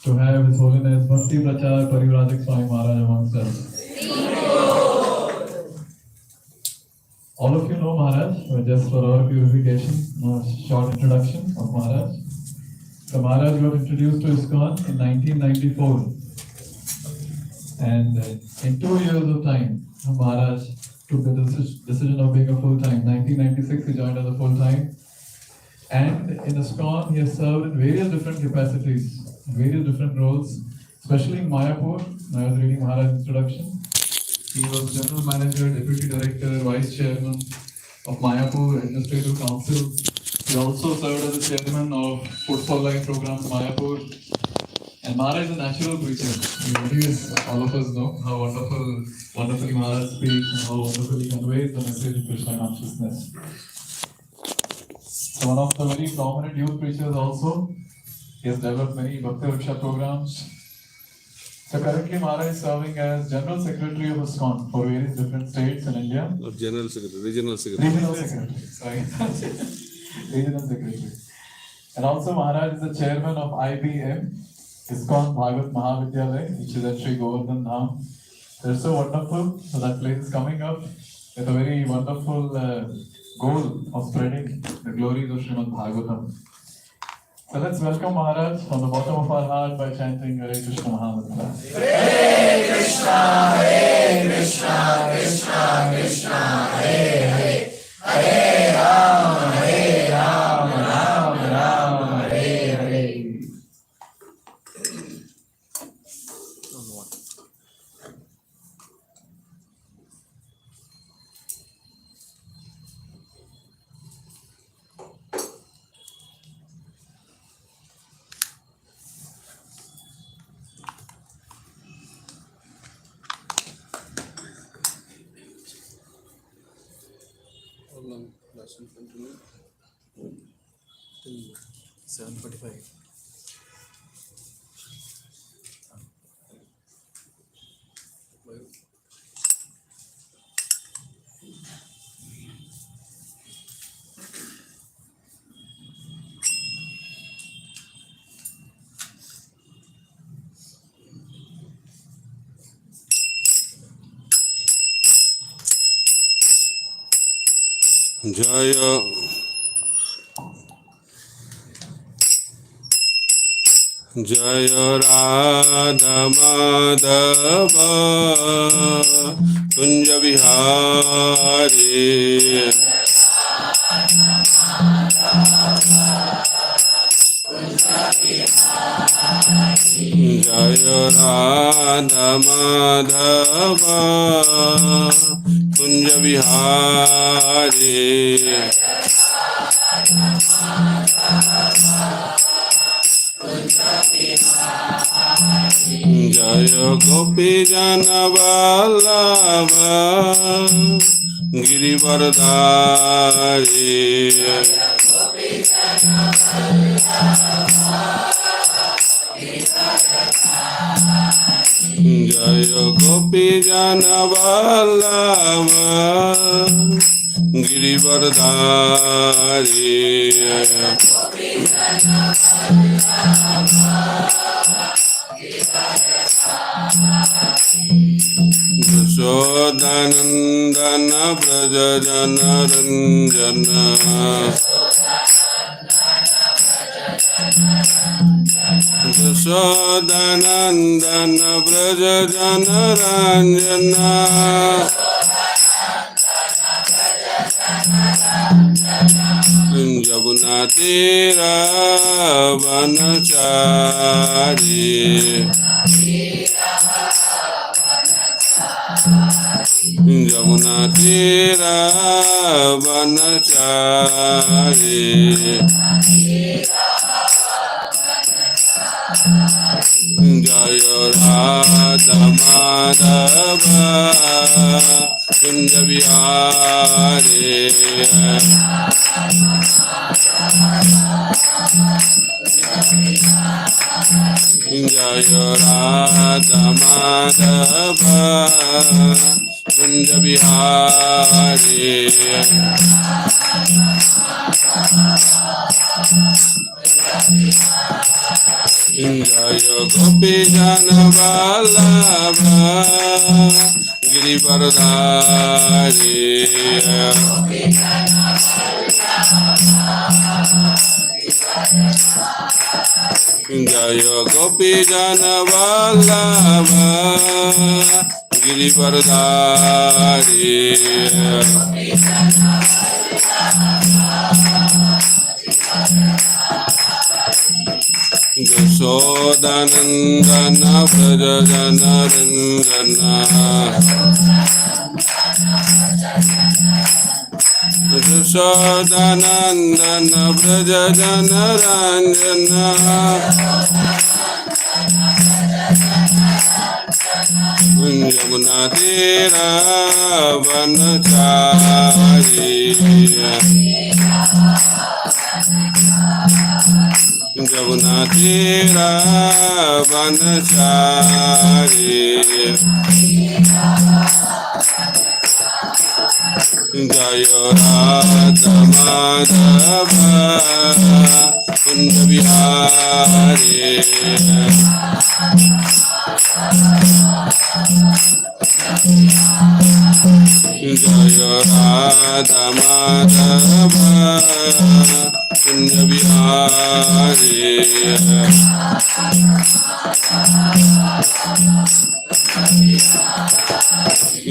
to have His Holiness Bhakti Prachar Parivrajaka Swami Maharaj amongst us. All of you know Maharaj, but just for our purification, a short introduction of Maharaj. So Maharaj got introduced to ISKCON in 1994, and in 2 years of time, Maharaj took the decision of being a full-time. 1996 he joined as a full-time, and in ISKCON he has served in various different capacities, various different roles, especially in Mayapur. I was reading Maharaj's introduction. He was General Manager, Deputy Director, Vice Chairman of Mayapur Administrative Council. He also served as the Chairman of Footfall Line Programs Mayapur. And Maharaj is a natural preacher. All of us know how wonderfully Maharaj speaks and how wonderfully conveys the message of Krishna consciousness. So one of the very prominent youth preachers also. He has developed many Bhakti programs. So currently Maharaj is serving as General Secretary of ISKCON for various different states in India. General Secretary, Regional Secretary. Regional Secretary, sorry. Regional Secretary. And also Maharaj is the Chairman of IBM, ISKCON Bhagavat Mahavidyalaya, which is at Sri Govardhan Dham. They're so wonderful. So that place is coming up with a very wonderful goal of spreading the glories of Srimad Bhagavatam. So let's welcome Maharaj from the bottom of our heart by chanting Hare Krishna Mahamantra. Hare Krishna, Krishna Krishna, Hare Hare, Hare Rama, Rama Rama, Hare Hare. Lesson continue till 7:45. Jaya Jaya Radha Madhava Kunja Vihari Jaya Radha Madhava Kunja Vihari Jaya Gopi Jana Vallabha Girivardhari Jaya Gopi Jana Vallabha Girivardhari Yashodanandana Braja Jana Ranjana Yashodanandana Braja Jana Ranjana Jamuna Tira Vanachari Jamuna Tira Vanachari Jaya Radha Madhava Kunja Vihari Jaya Radha Madhava Kunja Vihari जय गोपी जन वल्लभ गिरिवरधारी जय गोपी जन वल्लभ गिरिवरधारी यशोदानंदन व्रज जनरंजन यशोदानंदन व्रज जनरंजन यमुना तीरा वनचारी यमुना तीरा वनचारी जय राधा माधव कुंज बिहारी जय राधा माधव कुंज बिहारी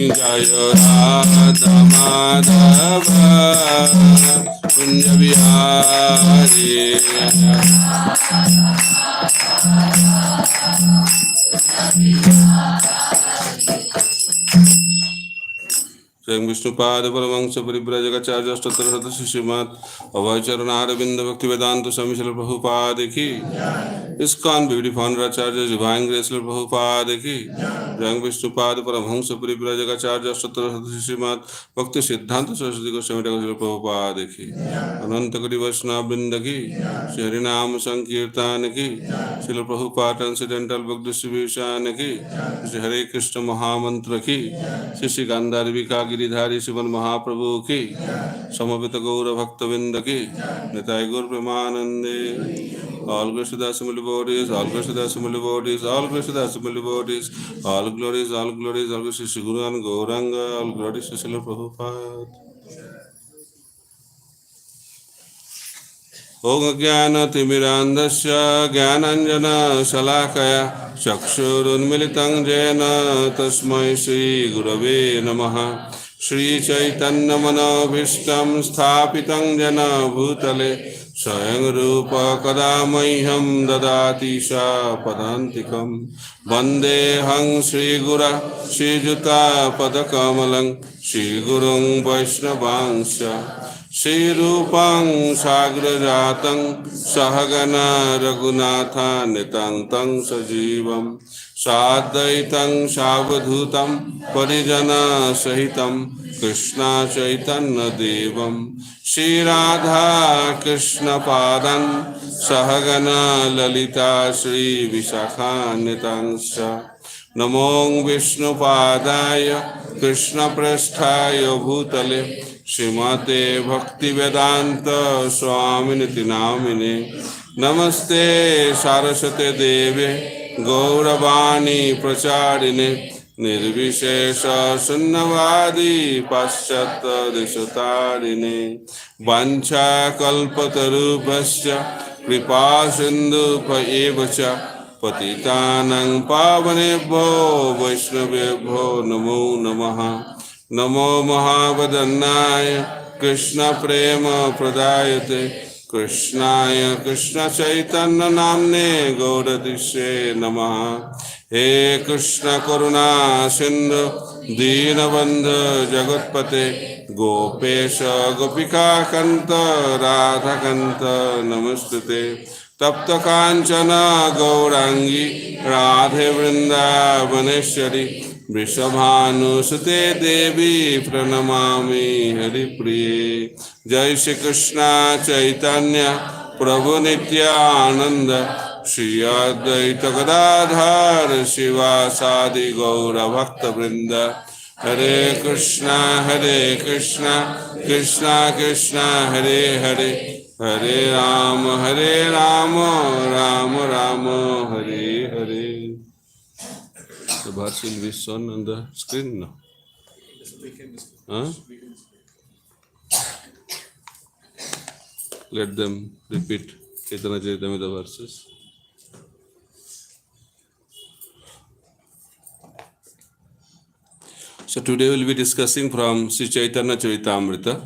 जय राधा माधव कुंज बिहारी स्वयं विष्णुपाद परमहंस परिव्राजकाचार्य अष्टोत्तर शतशिष्य श्रीमद् अभय चरणारविंद भक्ति वेदांत स्वामी श्रील प्रभुपाद की ISKCON beauty founder आचार्य divine grace श्रील प्रभुपाद की स्वयं विष्णुपाद परमहंस परिव्राजकाचार्य अष्टोत्तर शतशिष्य श्रीमद् भक्ति सिद्धांत सरस्वती गोस्वामी ठाकुर श्रील प्रभुपाद की अनंत कोटि वैष्णव वृंद की श्री हरिनाम संकीर्तन की Srila Prabhupada transcendental book distribution की श्री हरे कृष्ण महामंत्र की श्री गांधारविका गिरिधारी शिवन महाप्रभु की समवेत गौर भक्तविंद की निताय गौर प्रेमानंदे all grace to the assembly devotees, all grace to the assembly devotees, all grace to the assembly devotees, all glories, all glories, all grace to Sri Guru and Gauranga, all glories to Srila Prabhupada. Om Jnana Timirandasya Jnananjana Shalakaya Chakshurunmilitam Jena Tasmai Shri Gurave Namaha Shri Chaitanya Manobhishtam Sthapitam Jena Bhutale Swayam Rupa Kadamahyam Dadati Padantikam Vandeham Shri Gura Shri Juta Padakamalang Shri Gurung Vaishnavangsya Shri Rupang Sagrajatang Sahagana Raghunatha Nitantang Sajivam Sadaitam Savadhutam Parijana Sahitam Krishna Chaitanya Devam Shri Radha Krishna Padan Sahagana Lalita Shri Visakhanitangsha Namo Vishnu Padaya Krishna Prasthaya Bhutale Srimate Bhakti Vedanta Swami Niti Namine Namaste Saraswate Deve Gauravani Pracharine Nirvishesha Sunnavadi Paschata Deshatarine Vancha Kalpatarubhasya Kripa Sindhu Paevacha Patitanang Pavanebho Vaishnavebho Namo Namaha Namo Mahavadannaya Krishna Prema Pradayate Krishnaya Krishna Chaitanya Namne Gauradishe Namaha He Krishna Karuna Sindhu Deenabandhu Jagatpate Gopesha Gopika Kanta Radha Kanta Namastute Tapta Kanchana Gaurangi Radhe Vrindavaneshwari Vrishabhanusute Devi Pranamami Haripriye Jai Shri Krishna Chaitanya Prabhu Nityananda Shri Advaita Gadadhar Shivasadi Gaura Bhakta Vrinda Hare Krishna Krishna Krishna Hare Hare Hare Rama, Rama Rama, Hare Hare. The verse will be shown on the screen now. Huh? Let them repeat Chaitanya Charitamrita verses. So today we will be discussing from Sri Chaitanya Charitamrita,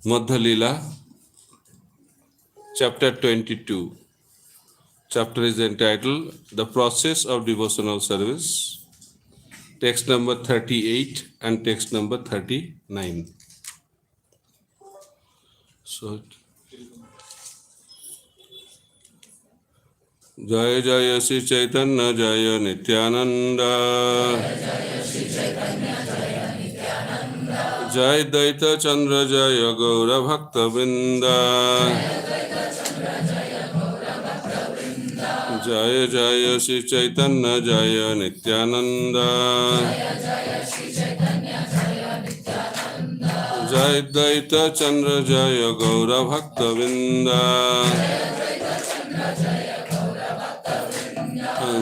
Madhya Leela, chapter 22. Chapter is entitled The Process of Devotional Service, text number 38 and text number 39. So, Jaya Jaya Sri Chaitanya Jaya Nityananda, Jai Daita Chandra Jaya Gaura Bhakta Vrinda, Jaya Jaya Sri Chaitanya Jaya Nityananda, Jai Daita Chandra Jaya Gaura Bhakta Vrinda,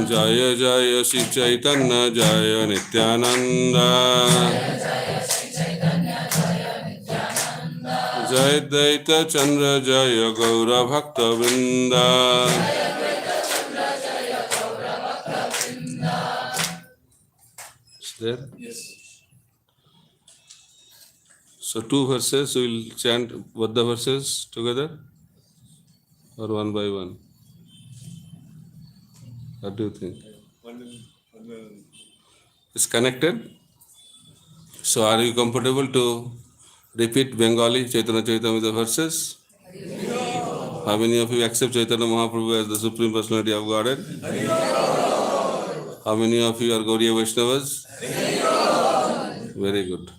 Jaya Jaya Sri Chaitanya Jaya Nityananda, Jai Daita Chandra Jaya Gaura Bhakta Vrinda. Is there? Yes. So two verses, we will chant both the verses together or one by one? What do you think? It's connected? So are you comfortable to repeat Bengali Chaitanya Charitamrita verses? How many of you accept Chaitanya Mahaprabhu as the Supreme Personality of Godhead? How many of you are Gaudiya Vaishnavas? Very good.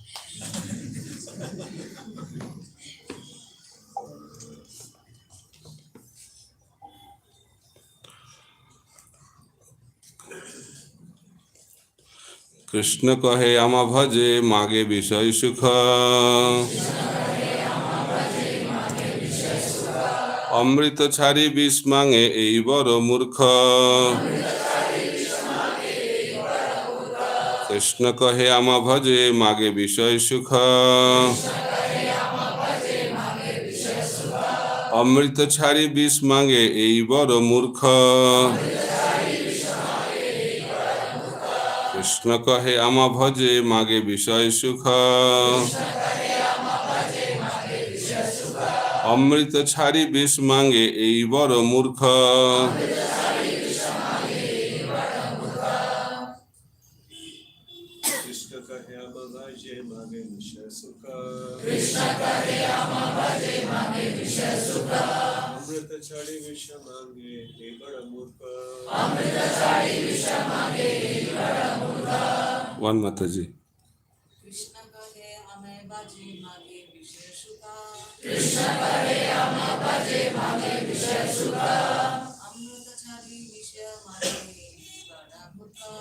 Krishna kahe ama bhaje mage vishay sukha, Amrita chari bish mange ei baro murkha. Krishna kahe ama bhaje mage vishay sukha, Amrita chari bish mange ei baro murkha. Krishna kahe ama bhaje mage vishay sukha, Amrita chari bish mange ei baro murkha. Krishna kahe ama bhaje mage vishay sukha, Amrita chari bish mange ei baro murkha. One Mataji. Krishna kahe ame baje mage vishay sukha, Amrita chari vishay mage bada murkha.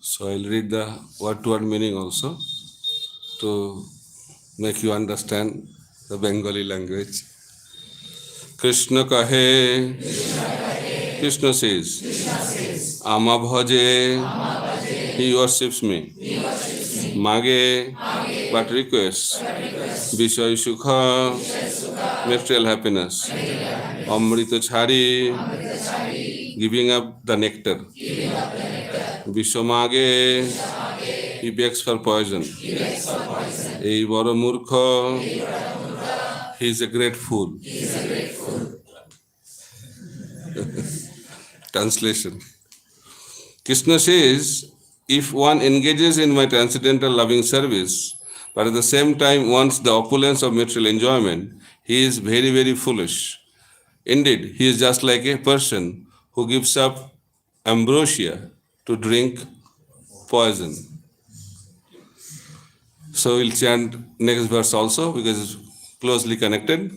So I'll read the word-to-word meaning also to make you understand the Bengali language. Krishna kahe, Krishna says, Ama bhaje, he worships me. Mage, but requests. Vishay sukha, material happiness. Amrita chari, giving up the nectar. Vishomage, he begs for poison. Ei baro murkha, he is a great fool. Translation. Krishna says, if one engages in my transcendental loving service, but at the same time wants the opulence of material enjoyment, he is very, very foolish. Indeed, he is just like a person who gives up ambrosia to drink poison. So we'll chant next verse also because it's closely connected.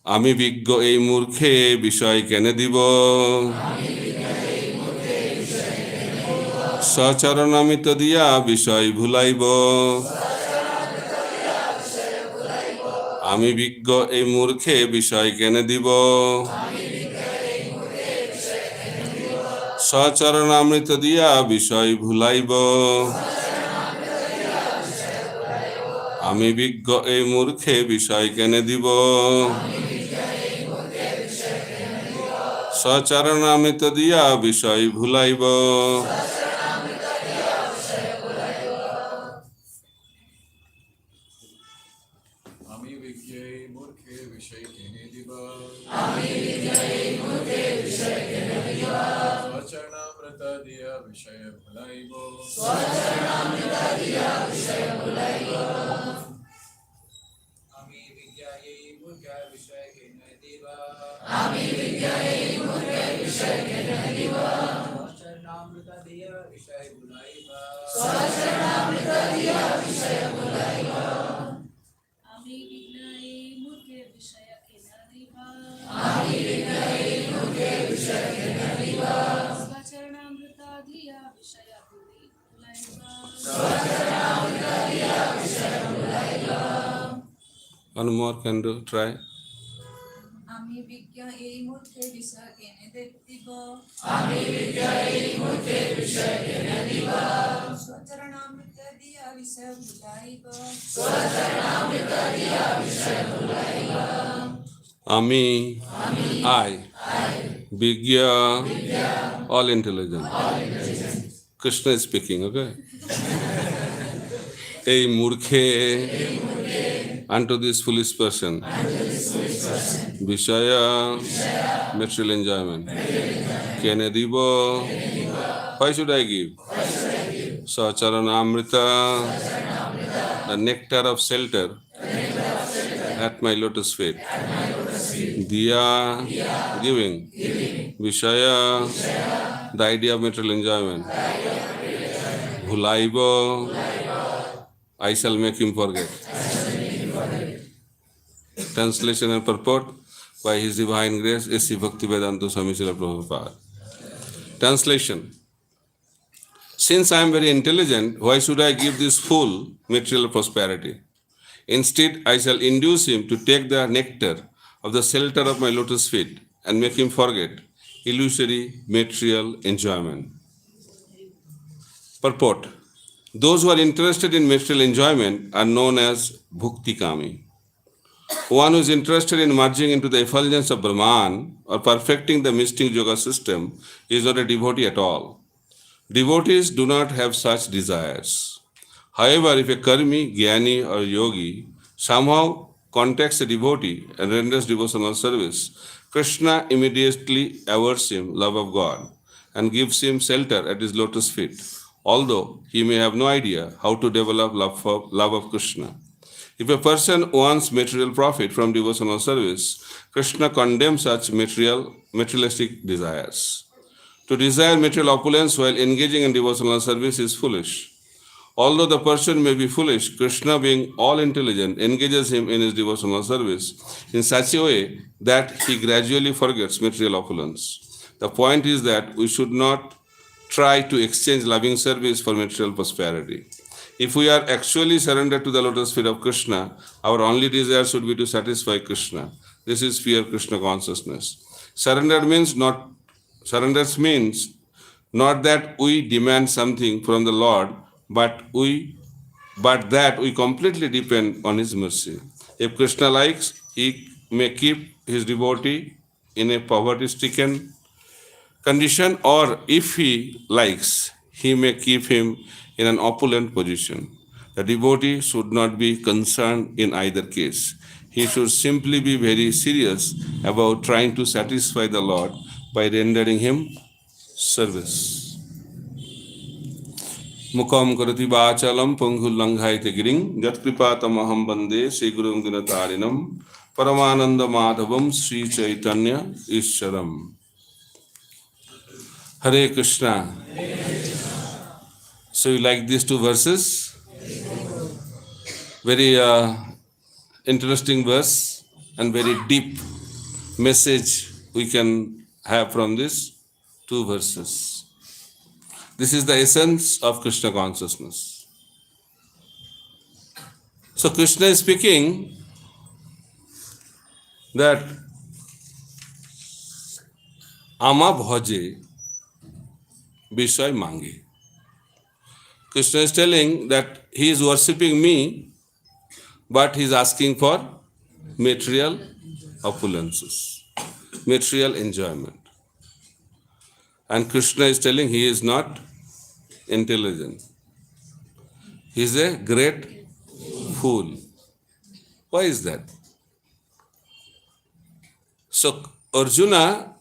Ami biggo ei murkhe bishoy kene dibo, সচরণামিত দিয়া বিষয় ভুলাইব আমি বিজ্ঞ এই মূর্খে বিষয় কেনে দিব সচরণামৃত দিয়া বিষয় ভুলাইব আমি বিজ্ঞ এই মূর্খে বিষয় কেনে দিব সচরণামৃত দিয়া বিষয় ভুলাইব আমি বিজ্ঞাই মূর্খে বিষয় কেনে দিব স্বচরণামৃত দিয়া বিষয় ভুলাইব আমি বিজ্ঞায়ী মূর্খ বিষয় কেনে দিব স্বচরণামৃত দিয়া বিষয় ভুলাইব আমি বিজ্ঞায়ী মূর্খে বিষয় কেনে দিব স্বচরণামৃত দিয়া বিষয় ভুলাইব One more can do, try. আমি বিজ্ঞায়ী মূর্খ বিষয় কেনে দিব স্বচরণামৃত দিয়া বিষয় ভুলাইব Ami, I, Bigya, all intelligent. Krishna is speaking, okay? Ei murkhe, unto this foolish person, Vishaya, material enjoyment. Kene dibo, why should I give? Sacharanamrita, the nectar of shelter at my lotus feet. Diya, giving. Vishaya, the idea of material enjoyment. Bhulaibo, I shall make him forget. Translation and purport by His Divine Grace, A.C. Bhakti Vedanta Swami Srila Prabhupada. Translation. Since I am very intelligent, why should I give this fool material prosperity? Instead, I shall induce him to take the nectar of the shelter of my lotus feet and make him forget illusory material enjoyment. Purport. Those who are interested in material enjoyment are known as Bhukti Kami. One who is interested in merging into the effulgence of Brahman or perfecting the mystic yoga system is not a devotee at all. Devotees do not have such desires. However, if a karmi, jnani or yogi somehow contacts a devotee and renders devotional service, Krishna immediately awards him love of God and gives him shelter at his lotus feet, although he may have no idea how to develop love of Krishna. If a person wants material profit from devotional service, Krishna condemns such materialistic desires. To desire material opulence while engaging in devotional service is foolish. Although the person may be foolish, Krishna, being all intelligent, engages him in his devotional service in such a way that he gradually forgets material opulence. The point is that we should not try to exchange loving service for material prosperity. If we are actually surrendered to the lotus feet of Krishna, our only desire should be to satisfy Krishna. This is pure Krishna consciousness. Surrender means not that we demand something from the Lord, but that we completely depend on His mercy. If Krishna likes, He may keep His devotee in a poverty-stricken condition, or if He likes, He may keep him in an opulent position. The devotee should not be concerned in either case. He should simply be very serious about trying to satisfy the Lord by rendering Him service. Mukam karati vachalam panghullanghaite giring jat kripatamaham bande Sri Gurum Dinatarinam Paramananda Madhavam Sri Chaitanya Ishwaram. Hare Krishna. So you like these two verses? Very interesting verse and very deep message we can have from these two verses. This is the essence of Krishna consciousness. So Krishna is speaking that Ama bhaje Bishay mangi. Krishna is telling that he is worshipping me, but he is asking for material opulences, material enjoyment. And Krishna is telling he is not intelligent. He is a great fool. Why is that? So Arjuna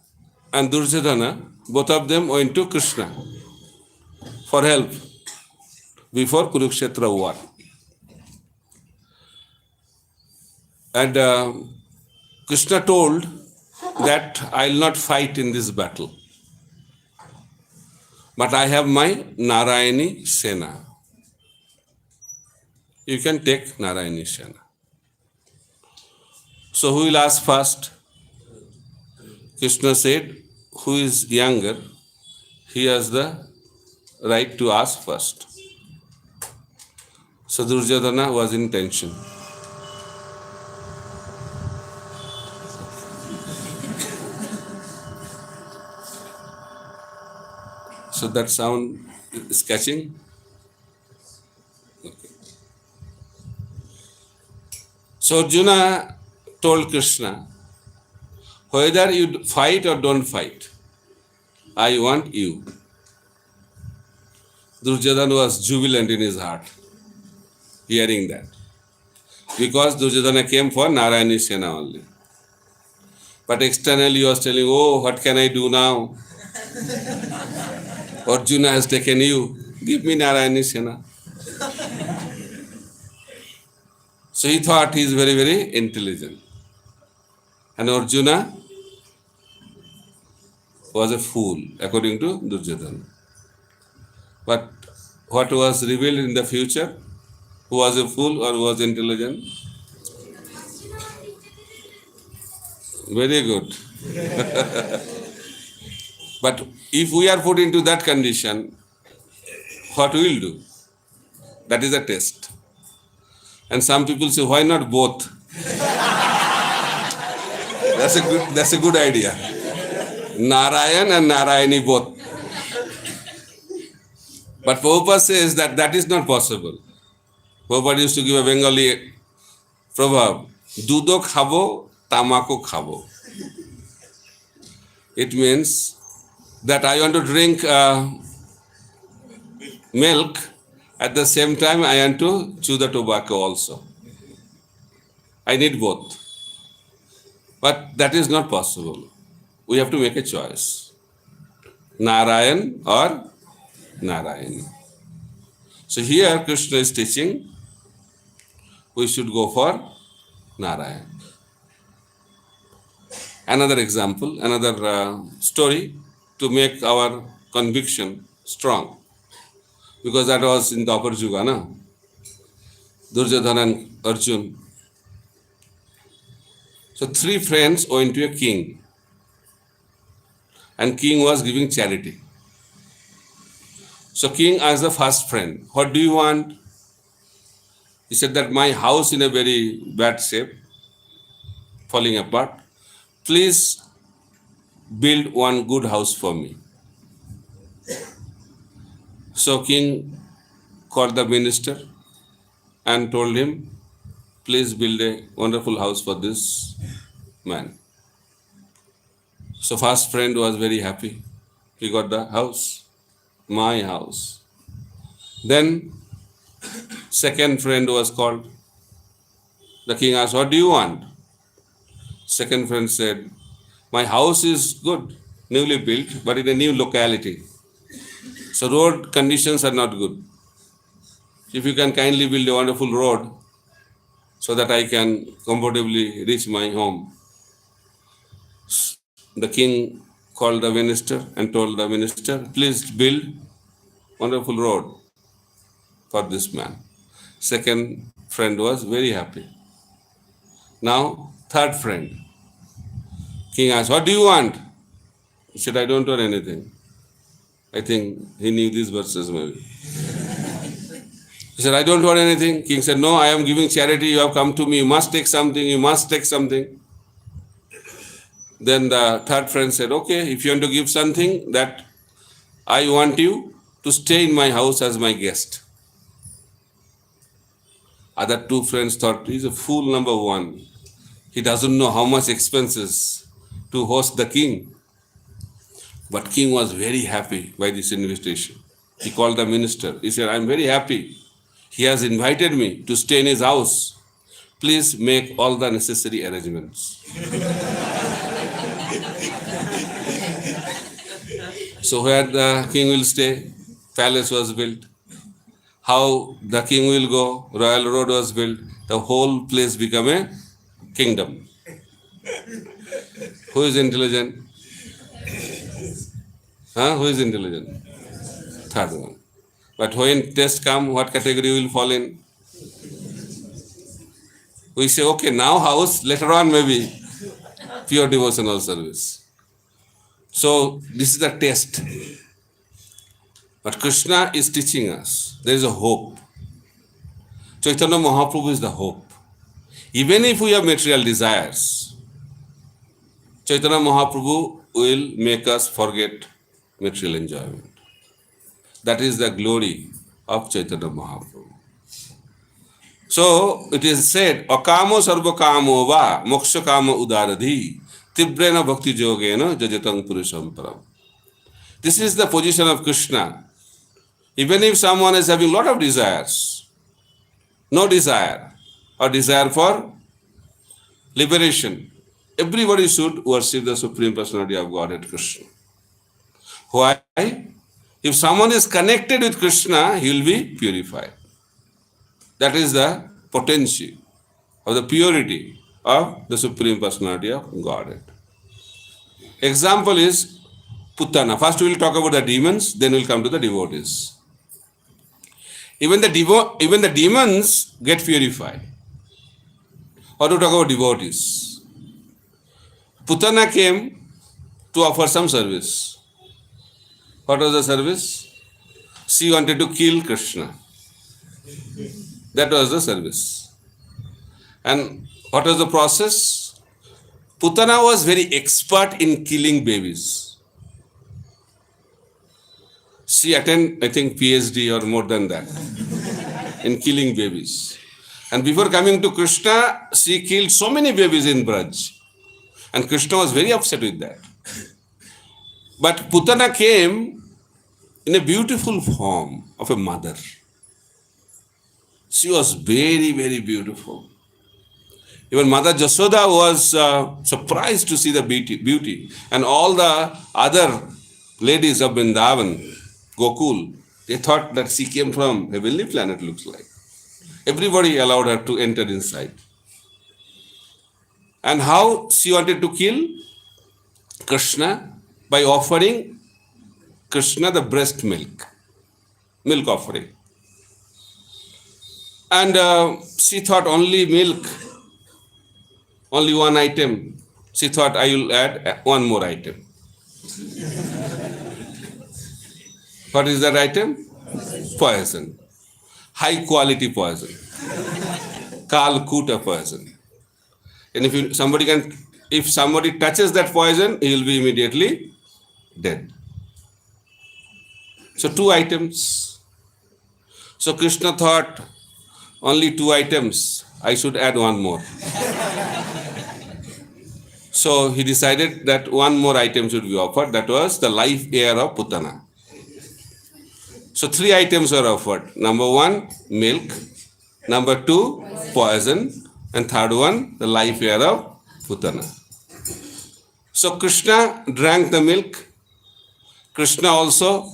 and Duryodhana, both of them went to Krishna for help before Kurukshetra war. And Krishna told that I will not fight in this battle, but I have my Narayani Sena. You can take Narayani Sena. So who will ask first? Krishna said, who is younger, he has the right to ask first. So Duryodhana was in tension. So that sound is catching? Okay. So Arjuna told Krishna, whether you fight or don't fight, I want you. Duryodhana was jubilant in his heart, hearing that. Because Duryodhana came for Narayani Sena only. But externally he was telling, oh, what can I do now? Arjuna has taken you. Give me Narayani Sena. So he thought he is very, very intelligent. And Arjuna was a fool, according to Duryodhana. But what was revealed in the future? Who was a fool or who was intelligent? Very good. But if we are put into that condition, what we will do? That is a test. And some people say, why not both? That's a good idea. Narayan and Narayani both. But Prabhupada says that that is not possible. Prabhupada used to give a Bengali proverb, Dudo khabo, tamako khabo. It means that I want to drink milk, at the same time I want to chew the tobacco also. I need both. But that is not possible. We have to make a choice. Narayan or Narayani. So here Krishna is teaching we should go for Narayan. Another example, another story to make our conviction strong. Because that was in the Upper Yuga, no? Duryodhana and Arjuna. So 3 friends went to a king. And king was giving charity. So king asked the first friend, what do you want? He said that my house in a very bad shape, falling apart. Please build one good house for me. So king called the minister and told him, please build a wonderful house for this man. So first friend was very happy. He got the house, my house. Then second friend was called. The king asked, what do you want? Second friend said, my house is good, newly built, but in a new locality. So road conditions are not good. If you can kindly build a wonderful road so that I can comfortably reach my home. The king called the minister and told the minister, please build wonderful road for this man. Second friend was very happy. Now, third friend. King asked, what do you want? He said, I don't want anything. I think he knew these verses maybe. He said, I don't want anything. King said, no, I am giving charity. You have come to me. You must take something. You must take something. Then the third friend said, okay, if you want to give something, that I want you to stay in my house as my guest. Other two friends thought, he's a fool number one. He doesn't know how much expenses to host the king. But king was very happy by this invitation. He called the minister. He said, I'm very happy. He has invited me to stay in his house. Please make all the necessary arrangements. So where the king will stay, palace was built. How the king will go, royal road was built. The whole place became a kingdom. Who is intelligent? Who is intelligent? Third one. But when test come, what category will fall in? We say, okay, now house, later on maybe pure devotional service. So this is the test. But Krishna is teaching us, there is a hope. Chaitanya Mahaprabhu is the hope. Even if we have material desires, Chaitanya Mahaprabhu will make us forget material enjoyment. That is the glory of Chaitanya Mahaprabhu. So it is said, Akamo sarva kamo va moksha kama udaradhi tibrena bhakti yogena jajatang purusham param. This is the position of Krishna. Even if someone is having a lot of desires, no desire, or desire for liberation, everybody should worship the Supreme Personality of Godhead Krishna. Why? If someone is connected with Krishna, he will be purified. That is the potency of the purity of the Supreme Personality of Godhead. Example is Putana. First we will talk about the demons, then we will come to the devotees. Even the demons get purified. Or to talk about devotees. Putana came to offer some service. What was the service? She wanted to kill Krishna. That was the service. And what was the process? Putana was very expert in killing babies. She attained, I think, PhD or more than that in killing babies. And before coming to Krishna, she killed so many babies in Braj. And Krishna was very upset with that. But Putana came in a beautiful form of a mother. She was very, very beautiful. Even Mother Jasoda was surprised to see the beauty. And all the other ladies of Vrindavan, Gokul, they thought that she came from heavenly planet, looks like. Everybody allowed her to enter inside. And how she wanted to kill Krishna? By offering Krishna the breast milk offering. And she thought only milk, only one item. She thought I will add one more item. What is that item? Poison. High quality poison. Kalkuta poison. And if somebody touches that poison, he will be immediately dead. So 2 items. So Krishna thought, only 2 items, I should add one more. So he decided that one more item should be offered. That was the life air of Putana. So 3 items were offered. Number 1, milk. Number 2, poison. And third one, the life air of Putana. So Krishna drank the milk. Krishna also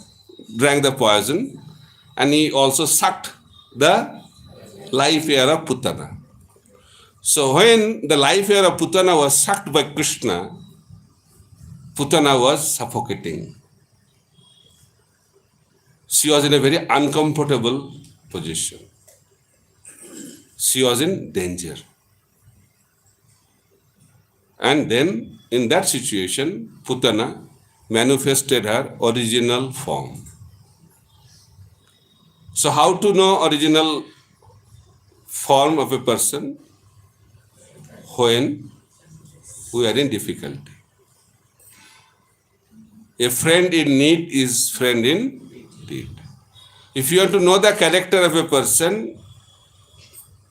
drank the poison. And he also sucked the life air of Putana. So when the life air of Putana was sucked by Krishna, Putana was suffocating. She was in a very uncomfortable position. She was in danger. And then in that situation, Putana manifested her original form. So how to know original form of a person? When we are in difficulty. A friend in need is friend in need. If you want to know the character of a person,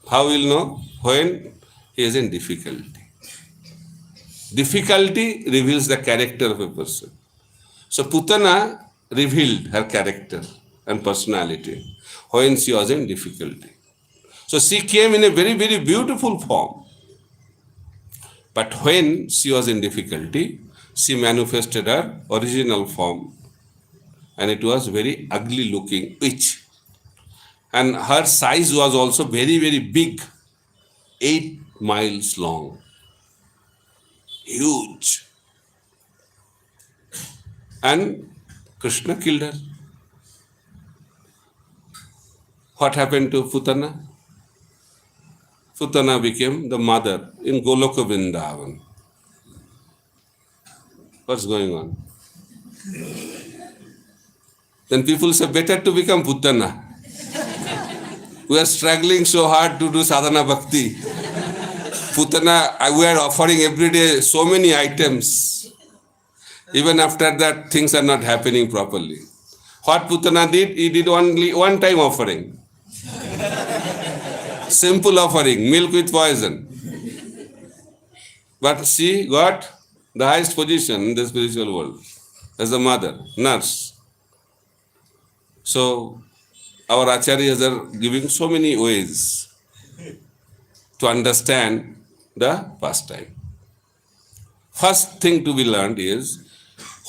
how will you know? When he is in difficulty. Difficulty reveals the character of a person. So Putana revealed her character and personality when she was in difficulty. So she came in a very, very beautiful form. But when she was in difficulty, she manifested her original form. And it was very ugly looking witch. And her size was also very, very big, 8 miles long. Huge. And Krishna killed her. What happened to Putana? Putana became the mother in Goloka Vrindavan. What's going on? Then people say, better to become Putana. We are struggling so hard to do sadhana bhakti. Putana, we are offering every day so many items. Even after that, things are not happening properly. What Putana did, he did only one time offering. Simple offering, milk with poison. But she got the highest position in the spiritual world as a mother, nurse. So, our acharyas are giving so many ways to understand the pastime. First thing to be learned is,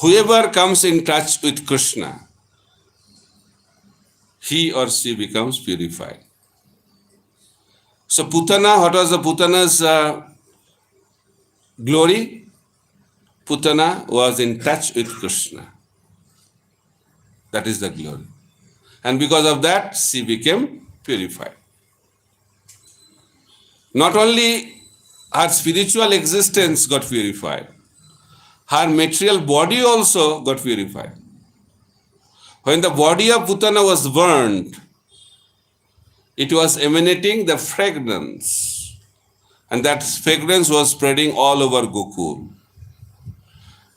whoever comes in touch with Krishna, he or she becomes purified. So Putana, what was the Putana's glory? Putana was in touch with Krishna. That is the glory. And because of that, she became purified. Not only her spiritual existence got purified, her material body also got purified. When the body of Putana was burned, it was emanating the fragrance, and that fragrance was spreading all over Gokul.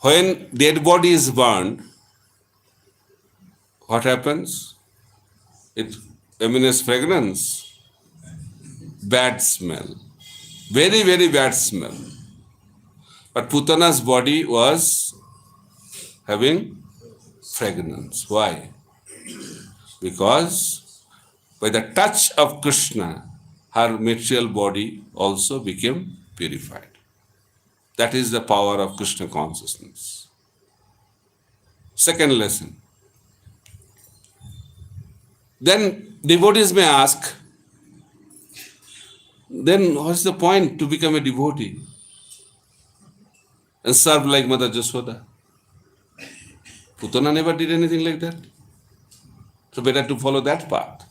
When dead body is burned, what happens? It emanates fragrance, bad smell, very, very bad smell. But Putana's body was having fragrance. Why? Because by the touch of Krishna, her material body also became purified. That is the power of Krishna consciousness. Second lesson. Then devotees may ask, then what's the point to become a devotee and serve like Mother Jashoda? Putana never did anything like that. So better to follow that path.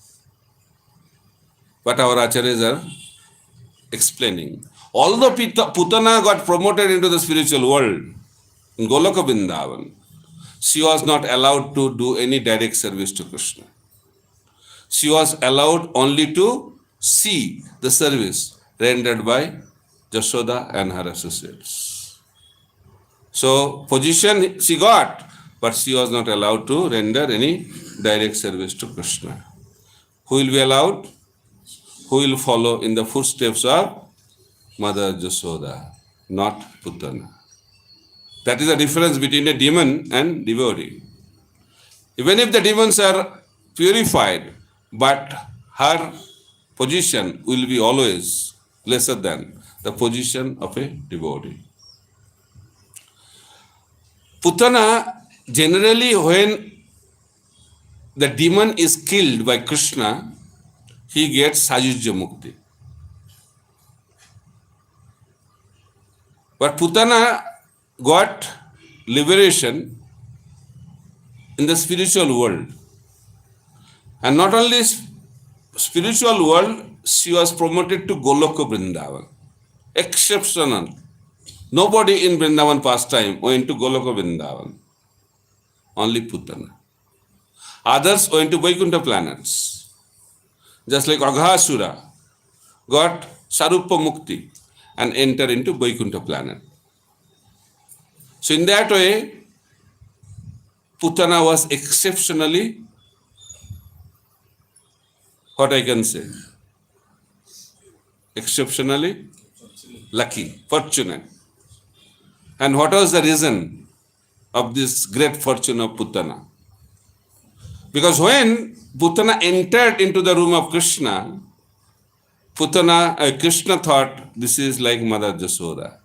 But our acharyas are explaining. Although Putana got promoted into the spiritual world in Goloka Vrindavan, she was not allowed to do any direct service to Krishna. She was allowed only to see the service rendered by Jashoda and her associates. So position she got, but she was not allowed to render any direct service to Krishna. Who will be allowed? Who will follow in the footsteps of Mother Jashoda, not Putana. That is the difference between a demon and devotee. Even if the demons are purified, but her position will be always lesser than the position of a devotee. Putana, generally when the demon is killed by Krishna, he gets Sajujya Mukti. But Putana got liberation in the spiritual world. And not only spiritual world, she was promoted to Goloka Vrindavan. Exceptional. Nobody in Vrindavan pastime went to Goloka Vrindavan. only Putana. Others went to Vaikuntha planets. Just like Aghasura got Sarupa Mukti and entered into Vaikuntha planet. So in that way, Putana was exceptionally, what I can say, exceptionally lucky, fortunate. And what was the reason of this great fortune of Putana? Because when Putana entered into the room of Krishna, Krishna thought this is like Mother Jasoda.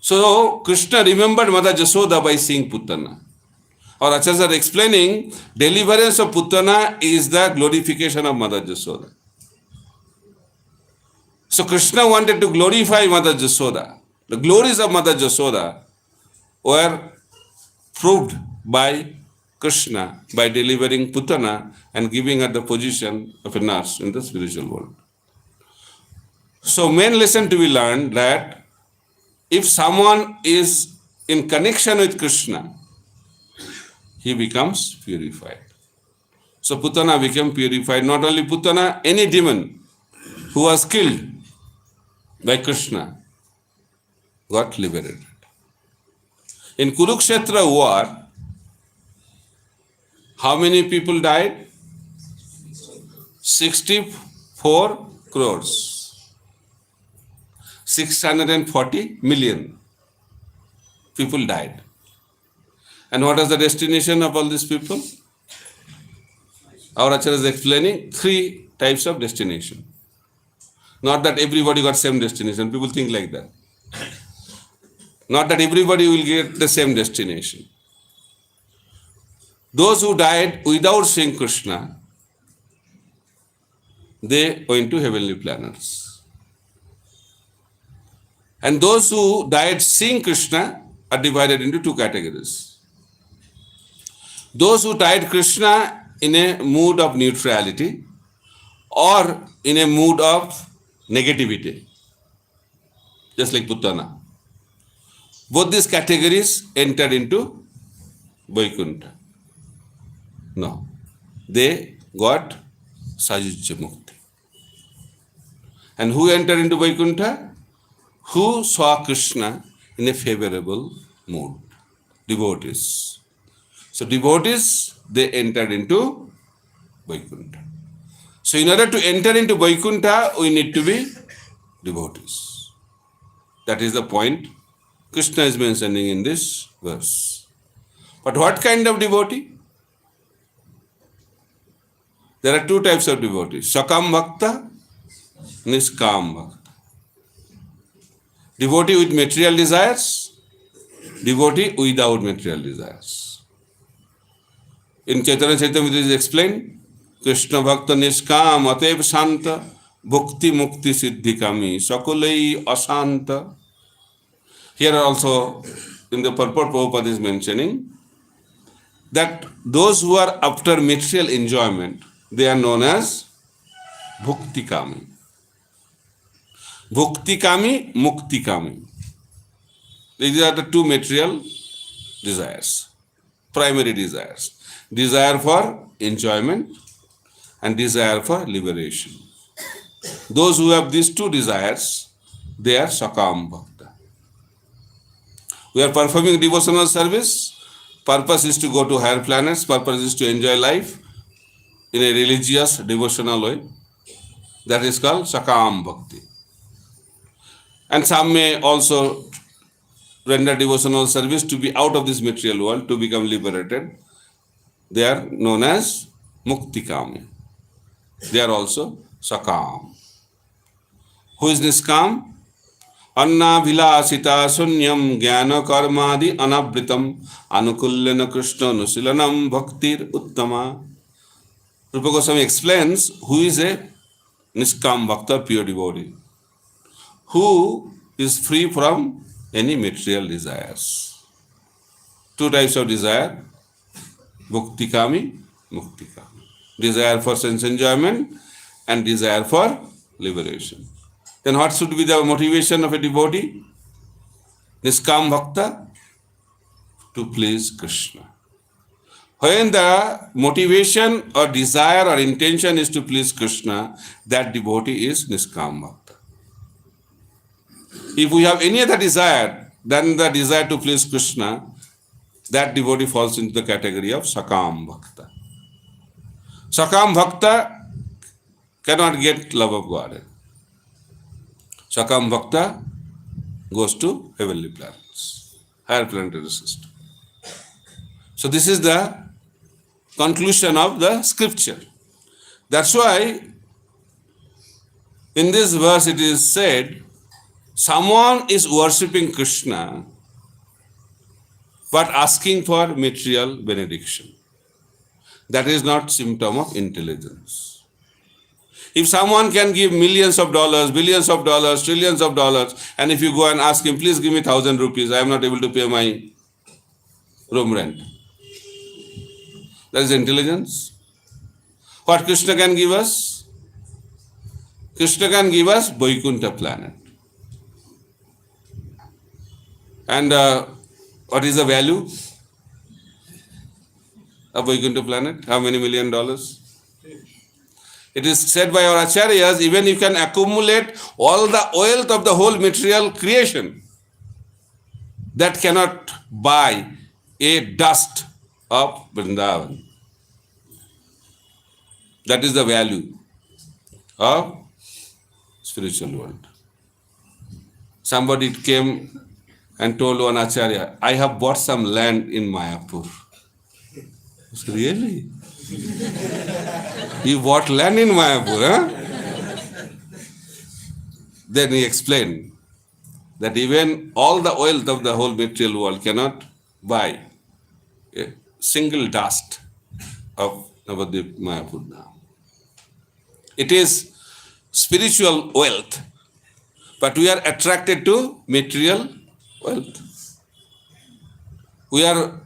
So Krishna remembered Mother Jasoda by seeing Putana. Our Acharyas are explaining, deliverance of Putana is the glorification of Mother Jasoda. So Krishna wanted to glorify Mother Jasoda. The glories of Mother Jasoda were proved by Krishna by delivering Putana and giving her the position of a nurse in the spiritual world. So main lesson to be learned that if someone is in connection with Krishna, he becomes purified. So Putana became purified. Not only Putana, any demon who was killed by Krishna got liberated. In Kurukshetra war, how many people died? 64 crores. 640 million people died. And what is the destination of all these people? Our Acharya is explaining 3 types of destination. Not that everybody got same destination. People think like that. Not that everybody will get the same destination. Those who died without seeing Krishna, they went to heavenly planets. And those who died seeing Krishna are divided into 2 categories. Those who died Krishna in a mood of neutrality or in a mood of negativity, just like Putana. Both these categories entered into Vaikuntha. No, they got Sajujya Mukti. And who entered into Vaikuntha? Who saw Krishna in a favorable mood? Devotees. So devotees, they entered into Vaikuntha. So in order to enter into Vaikuntha, we need to be devotees. That is the point Krishna is mentioning in this verse. But what kind of devotee? There are 2 types of devotees, Sakam Bhakta, Niskam Bhakta. Devotee with material desires, devotee without material desires. In Chaitanya Charitamrita it is explained, Krishna Bhakta Niskam Atev Santa Bhukti Mukti Siddhi Kami Sakulai Asanta. Here also in the purport Prabhupada is mentioning that those who are after material enjoyment, they are known as Bhukti Kami. Bhukti Kami, Mukti Kami. These are the 2 material desires, primary desires. Desire for enjoyment and desire for liberation. Those who have these 2 desires, they are Sakam Bhakta. We are performing devotional service. Purpose is to go to higher planets. Purpose is to enjoy life in a religious, devotional way. That is called Sakam Bhakti. And some may also render devotional service to be out of this material world, to become liberated. They are known as Muktikami. They are also Sakam. Who is Niskam? Anna Vilasita Sunyam Jnana Karmadi Anabritam Anukullana Krishna Nusilanam Bhaktir Uttama. Rupa Goswami explains who is a Niskam Bhakta, pure devotee, who is free from any material desires. 2 types of desire, Bhuktikami, Muktikami. Desire for sense enjoyment and desire for liberation. Then what should be the motivation of a devotee? Niskam Bhakta, to please Krishna. When the motivation or desire or intention is to please Krishna, that devotee is Niskam Bhakta. If we have any other desire than the desire to please Krishna, that devotee falls into the category of Sakam Bhakta. Sakam Bhakta cannot get love of God. Sakam Bhakta goes to heavenly planets, higher planetary system. So this is the conclusion of the scripture. That's why in this verse it is said, someone is worshipping Krishna but asking for material benediction. That is not symptom of intelligence. If someone can give millions of dollars, billions of dollars, trillions of dollars, and if you go and ask him, please give me 1,000 rupees, I am not able to pay my room rent. That is intelligence. What Krishna can give us? Krishna can give us Vaikuntha planet. And what is the value of Vaikuntha planet? How many $1 million? It is said by our acharyas, even you can accumulate all the wealth of the whole material creation, that cannot buy a dust of Vrindavan. That is the value of spiritual world. Somebody came and told one acharya, I have bought some land in Mayapur. I said, really? You bought land in Mayapur, huh? Then he explained that even all the wealth of the whole material world cannot buy a single dust of Navadvip Mayapur now. It is spiritual wealth, but we are attracted to material wealth. We are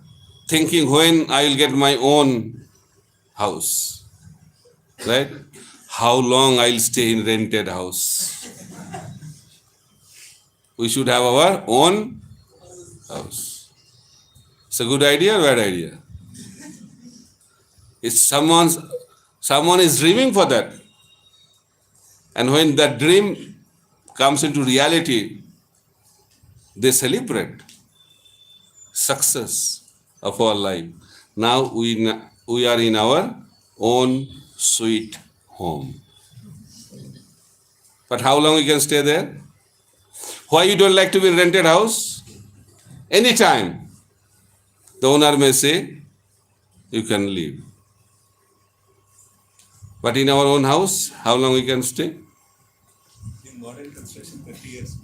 thinking when I will get my own house, right? How long I will stay in rented house. We should have our own house. It's a good idea or bad idea? If someone is dreaming for that, and when that dream comes into reality, they celebrate success of our life. Now we are in our own sweet home. But how long we can stay there? Why you don't like to be in rented house? Anytime the owner may say, you can leave. But in our own house, how long we can stay? In modern construction, 30 years.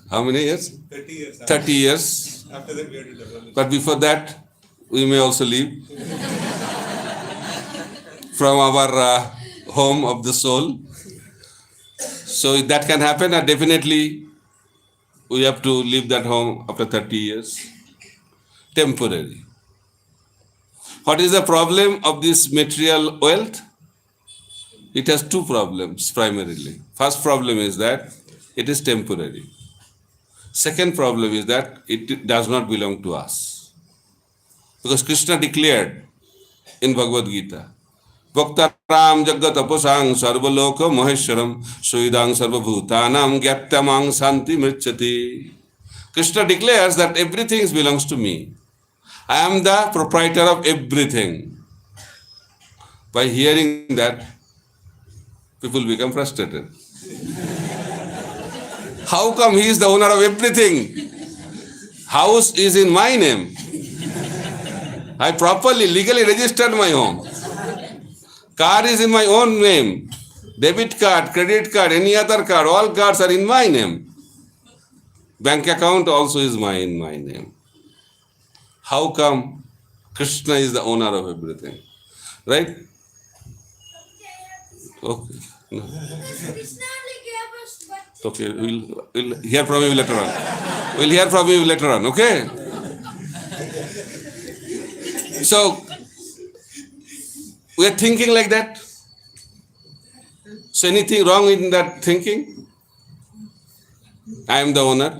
How many years? 30 years. 30 years. After that, we have to develop. But before that, we may also leave from our home of the soul. So if that can happen, definitely we have to leave that home after 30 years. Temporary. What is the problem of this material wealth? It has two problems primarily. First problem is that it is temporary. Second problem is that it does not belong to us. Because Krishna declared in Bhagavad Gita, Bhaktaram Jagat Aposang Sarvaloka Maheshwaram Suidang Sarvabhutanam Gyaptamang Santi Mrichati. Krishna declares that everything belongs to me. I am the proprietor of everything. By hearing that, people become frustrated. How come he is the owner of everything? House is in my name. I properly, legally registered my home. Car is in my own name. Debit card, credit card, any other card, all cards are in my name. Bank account also is in my name. How come Krishna is the owner of everything? Right? Okay. No. Okay, we'll hear from you later on. We'll hear from you later on, okay? So, we are thinking like that. So, anything wrong in that thinking? I am the owner.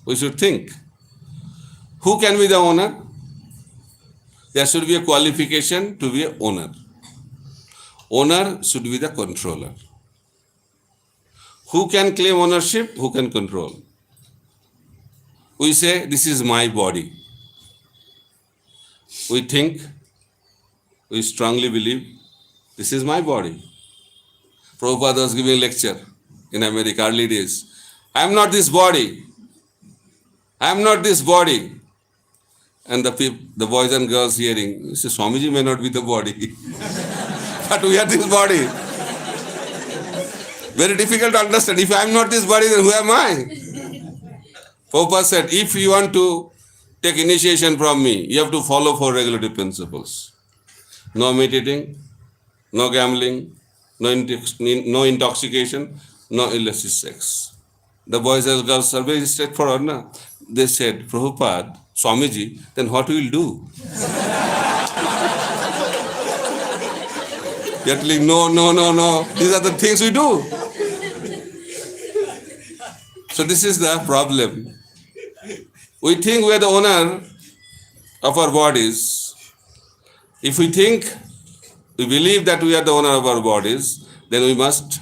We should think. Who can be the owner? There should be a qualification to be an owner. Owner should be the controller. Who can claim ownership? Who can control? We say, this is my body. We think, we strongly believe, this is my body. Prabhupada was giving a lecture in America, early days. I am not this body. I am not this body. And the boys and girls hearing, say, Swamiji may not be the body, but we are this body. Very difficult to understand. If I am not this body, then who am I? Prabhupada said, if you want to take initiation from me, you have to follow 4 regulative principles. No meditating, no gambling, no intoxication, no illicit sex. The boys and girls are very straightforward. No? They said, Prabhupada, Swamiji, then what we will do? They are telling, no. These are the things we do. So this is the problem. We think we are the owner of our bodies. If we believe that we are the owner of our bodies, then we must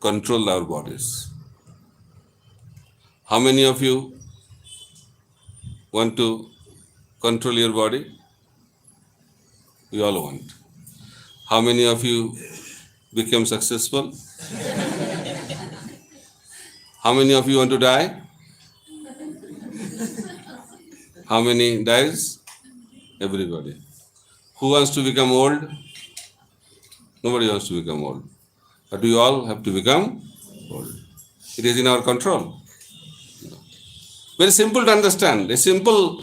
control our bodies. How many of you want to control your body? We all want. How many of you became successful? How many of you want to die? How many dies? Everybody. Who wants to become old? Nobody wants to become old. But we all have to become old. It is in our control. Very simple to understand, a simple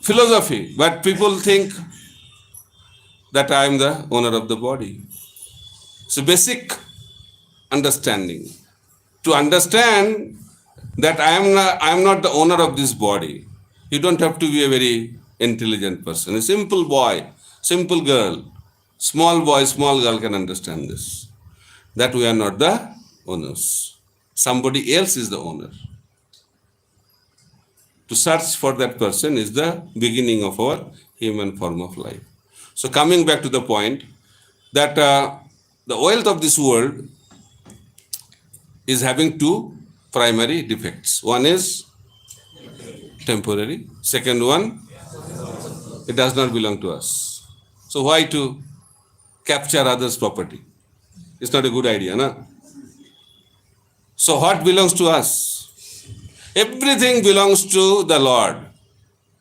philosophy, but people think that I am the owner of the body. It's a basic understanding. To understand that I am not the owner of this body, you don't have to be a very intelligent person. A simple boy, simple girl, small boy, small girl can understand this. That we are not the owners. Somebody else is the owner. To search for that person is the beginning of our human form of life. So coming back to the point that the wealth of this world is having 2 primary defects. One is temporary. Second one, it does not belong to us. So why to capture others' property? It's not a good idea, no? So what belongs to us? Everything belongs to the Lord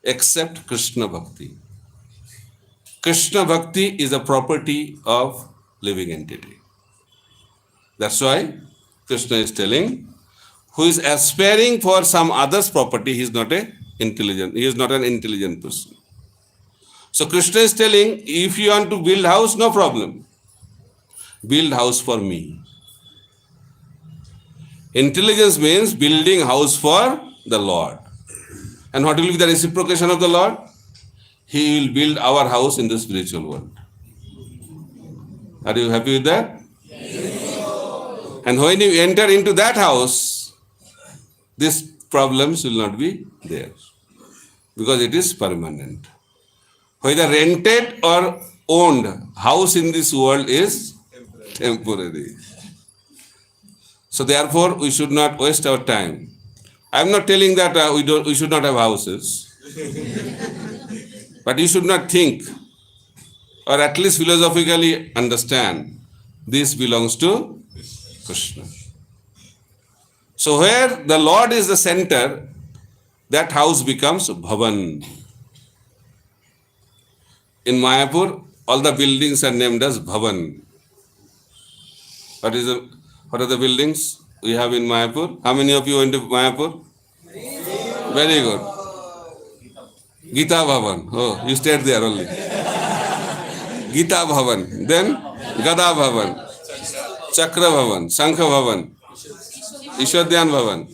except Krishna Bhakti. Krishna Bhakti is a property of living entity. That's why Krishna is telling, who is aspiring for some other's property, he is not an intelligent person. So Krishna is telling, if you want to build house, no problem. Build house for me. Intelligence means building house for the Lord. And what will be the reciprocation of the Lord? He will build our house in the spiritual world. Are you happy with that? Yes. And when you enter into that house, these problems will not be there. Because it is permanent. Whether rented or owned, house in this world is temporary. So therefore, we should not waste our time. I am not telling that we should not have houses. But you should not think, or at least philosophically understand, this belongs to Krishna. So where the Lord is the center, that house becomes Bhavan. In Mayapur, all the buildings are named as Bhavan. What are the buildings we have in Mayapur? How many of you went to Mayapur? Very good. Gita Bhavan. Oh, you stayed there only. Gita Bhavan. Then Gada Bhavan. Chakra Bhavan. Shankha Bhavan. Ishwadhyan Bhavan.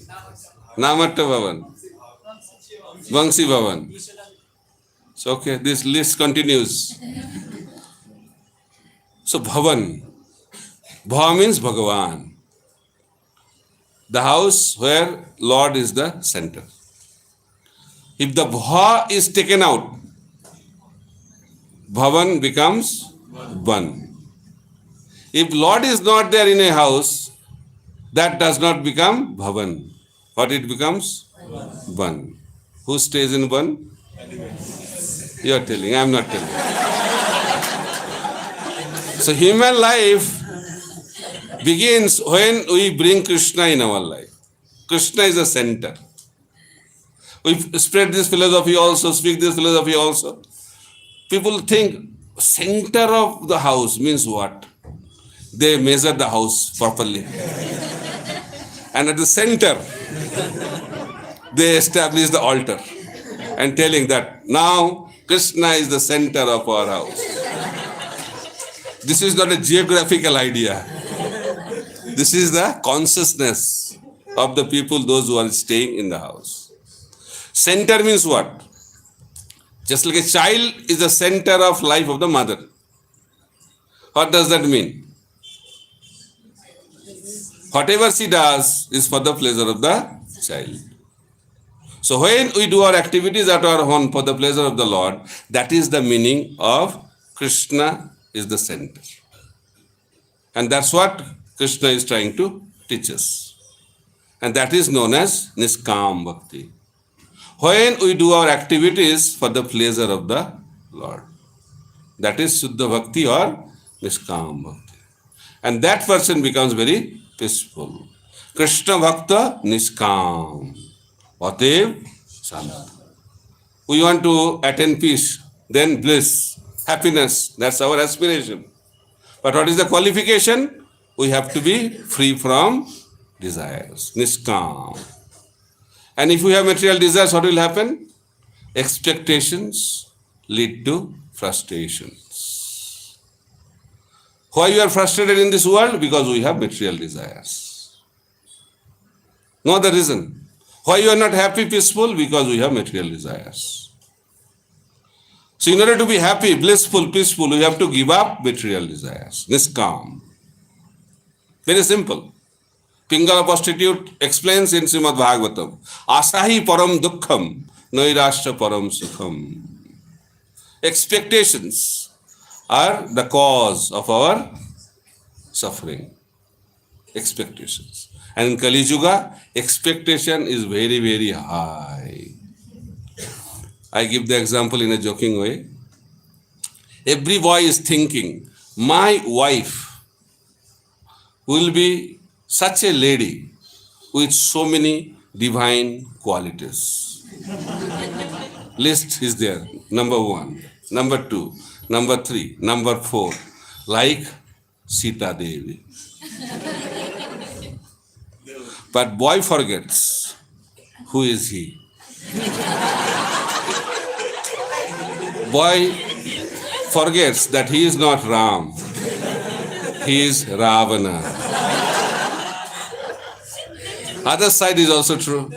Namatta Bhavan. Vangsi Bhavan. So, okay, this list continues. So, Bhavan. Bha means Bhagavan. The house where Lord is the center. If the bha is taken out, bhavan becomes ban. If Lord is not there in a house, that does not become bhavan. What it becomes? Ban. Who stays in ban? You are telling, I am not telling. So human life begins when we bring Krishna in our life. Krishna is the center. We spread this philosophy also, speak this philosophy also. People think center of the house means what? They measure the house properly. And at the center, they establish the altar and telling that now Krishna is the center of our house. This is not a geographical idea. This is the consciousness of the people, those who are staying in the house. Center means what? Just like a child is the center of life of the mother. What does that mean? Whatever she does is for the pleasure of the child. So when we do our activities at our home for the pleasure of the Lord, that is the meaning of Krishna is the center. And that's what Krishna is trying to teach us. And that is known as Niskam Bhakti. When we do our activities for the pleasure of the Lord. That is Suddha Bhakti or Niskam Bhakti. And that person becomes very peaceful. Krishna Bhakta Niskam. Vatev Santa. We want to attain peace, then bliss, happiness. That's our aspiration. But what is the qualification? We have to be free from desires. Niskam. And if we have material desires, what will happen? Expectations lead to frustrations. Why you are frustrated in this world? Because we have material desires. No other reason. Why you are not happy, peaceful? Because we have material desires. So in order to be happy, blissful, peaceful, we have to give up material desires. Niskam. Very simple. Pingala prostitute explains in Srimad Bhagavatam, Asahi param dukkham, nairashtra param sukham. Expectations are the cause of our suffering. Expectations. And in Kali Yuga, expectation is very, very high. I give the example in a joking way. Every boy is thinking, my wife will be such a lady with so many divine qualities. List is there. Number 1, number 2, number 3, number 4. Like Sita Devi. But boy forgets, who is he? Boy forgets that he is not Ram. He is Ravana. Other side is also true.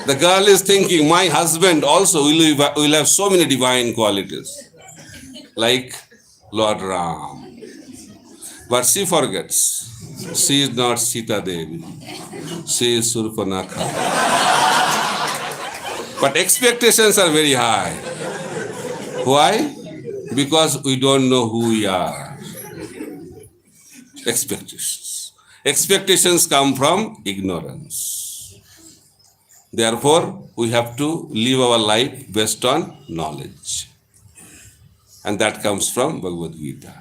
The girl is thinking, my husband also will have so many divine qualities. Like Lord Ram. But she forgets. She is not Sita Devi. She is Surpanakha. But expectations are very high. Why? Because we don't know who we are. Expectations. Expectations come from ignorance. Therefore, we have to live our life based on knowledge. And that comes from Bhagavad Gita.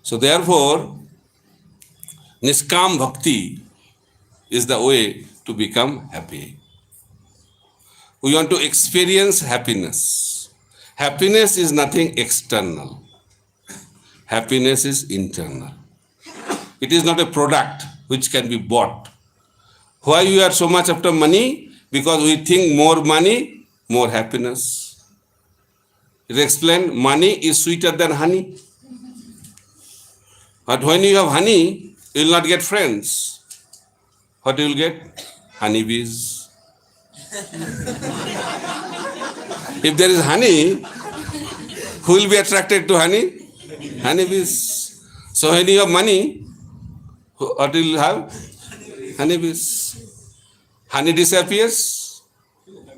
So therefore, Niskam Bhakti is the way to become happy. We want to experience happiness. Happiness is nothing external. Happiness is internal. It is not a product which can be bought. Why we are so much after money? Because we think more money, more happiness. It explained money is sweeter than honey. But when you have honey, you will not get friends. What you will get? Honeybees. If there is honey, who will be attracted to honey? Honeybees. So when you have money, what will you have? Honeybees. Honey disappears,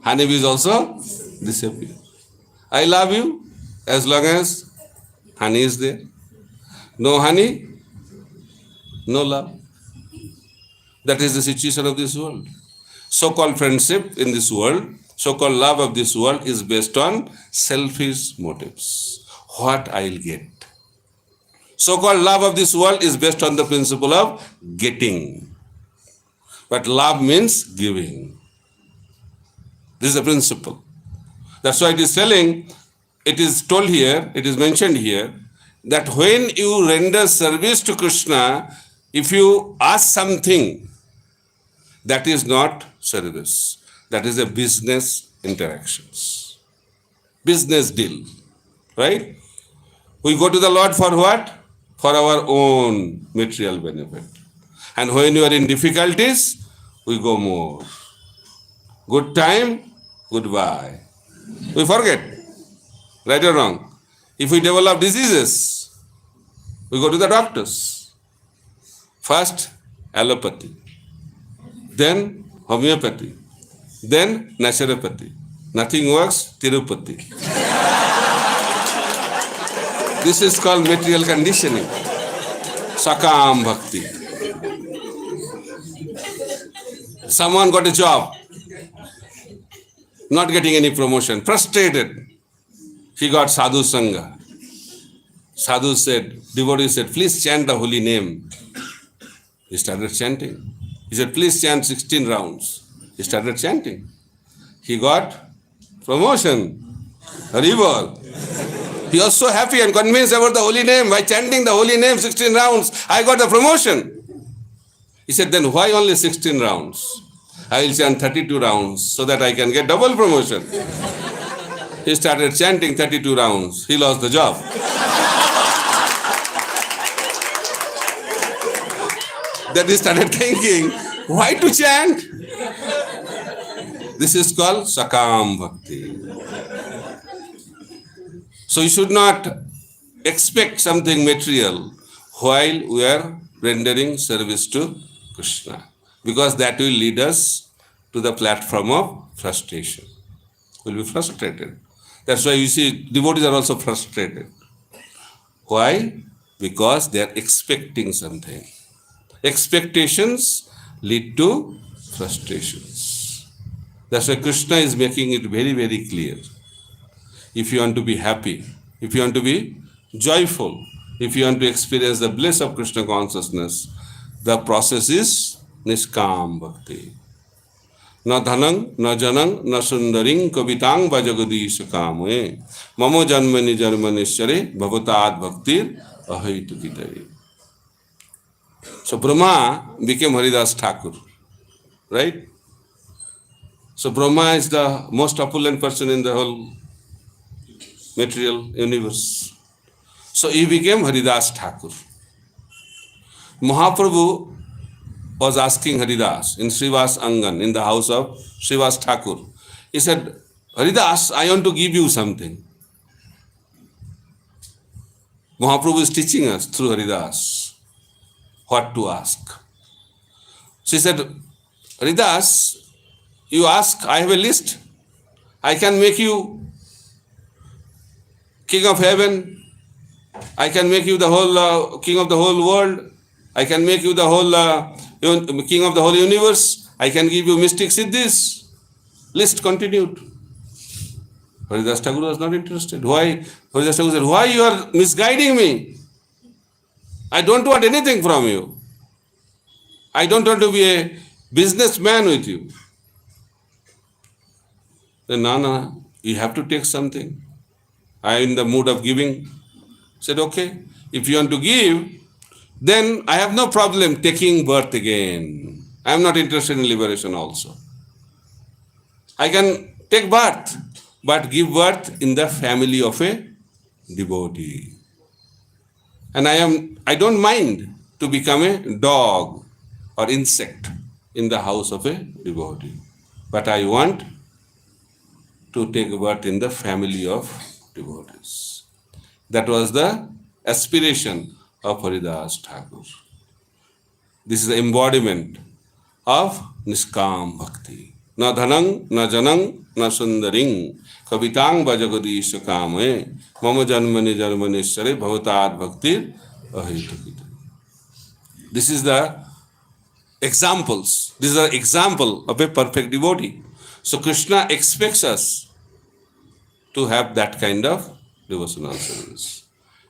Honeybees also disappear. I love you as long as honey is there. No honey, no love. That is the situation of this world. So-called friendship in this world, so-called love of this world is based on selfish motives. What I'll get. So-called love of this world is based on the principle of getting. But love means giving. This is the principle. That's why it is telling, it is told here, it is mentioned here, that when you render service to Krishna, if you ask something, that is not service. That is a business interactions. Business deal. Right? We go to the Lord for what? For our own material benefit. And when you are in difficulties, we go more. Good time, goodbye. We forget. Right or wrong? If we develop diseases, we go to the doctors. First, allopathy. Then homeopathy. Then naturopathy. Nothing works, Tirupati. This is called material conditioning. Sakam Bhakti. Someone got a job, not getting any promotion, frustrated. He got sadhu sangha. Sadhu said, devotee said, please chant the holy name. He started chanting. He said, please chant 16 rounds. He started chanting. He got promotion. Haribol. He was so happy and convinced about the holy name. By chanting the holy name 16 rounds, I got the promotion. He said, then why only 16 rounds? I will chant 32 rounds so that I can get double promotion. He started chanting 32 rounds. He lost the job. Then he started thinking, why to chant? This is called Sakam Bhakti. So you should not expect something material while we are rendering service to Krishna, because that will lead us to the platform of frustration. We'll be frustrated. That's why you see devotees are also frustrated. Why? Because they are expecting something. Expectations lead to frustrations. That's why Krishna is making it very, very clear. If you want to be happy, if you want to be joyful, if you want to experience the bliss of Krishna consciousness, the process is Niskam Bhakti. Na dhanang, na janang, na sundaring, kavitang bhajagadish kamye, mamo janmani janmaneshware, bhavatad bhaktir ahaitukitaye. So Brahma became Haridas Thakur, right? So Brahma is the most opulent person in the whole material universe. So he became Haridas Thakur. Mahaprabhu was asking Haridas in Srivas Angan, in the house of Srivas Thakur. He said, Haridas, I want to give you something. Mahaprabhu is teaching us through Haridas what to ask. She said, Haridas, you ask, I have a list. I can make you king of heaven. I can make you the whole king of the whole world. I can make you the whole king of the whole universe. I can give you mystic siddhis. List continued. Haridas Thakur was not interested. Why? Haridas Thakur said, why you are misguiding me? I don't want anything from you. I don't want to be a businessman with you. Then, no, you have to take something. I am in the mood of giving. Said, okay, if you want to give, then I have no problem taking birth again. I am not interested in liberation also. I can take birth, but give birth in the family of a devotee. And I don't mind to become a dog or insect in the house of a devotee. But I want to take birth in the family of devotees. That was the aspiration of Haridas Thakur. This is the embodiment of Niskam Bhakti. na dhanang, na janang, na sundaring, kavitang bhajagadisha kame, mama janmani janmaneshware bhavatad bhaktir ahitukita. This is the examples. This is an example of a perfect devotee. So Krishna expects us to have that kind of devotional service.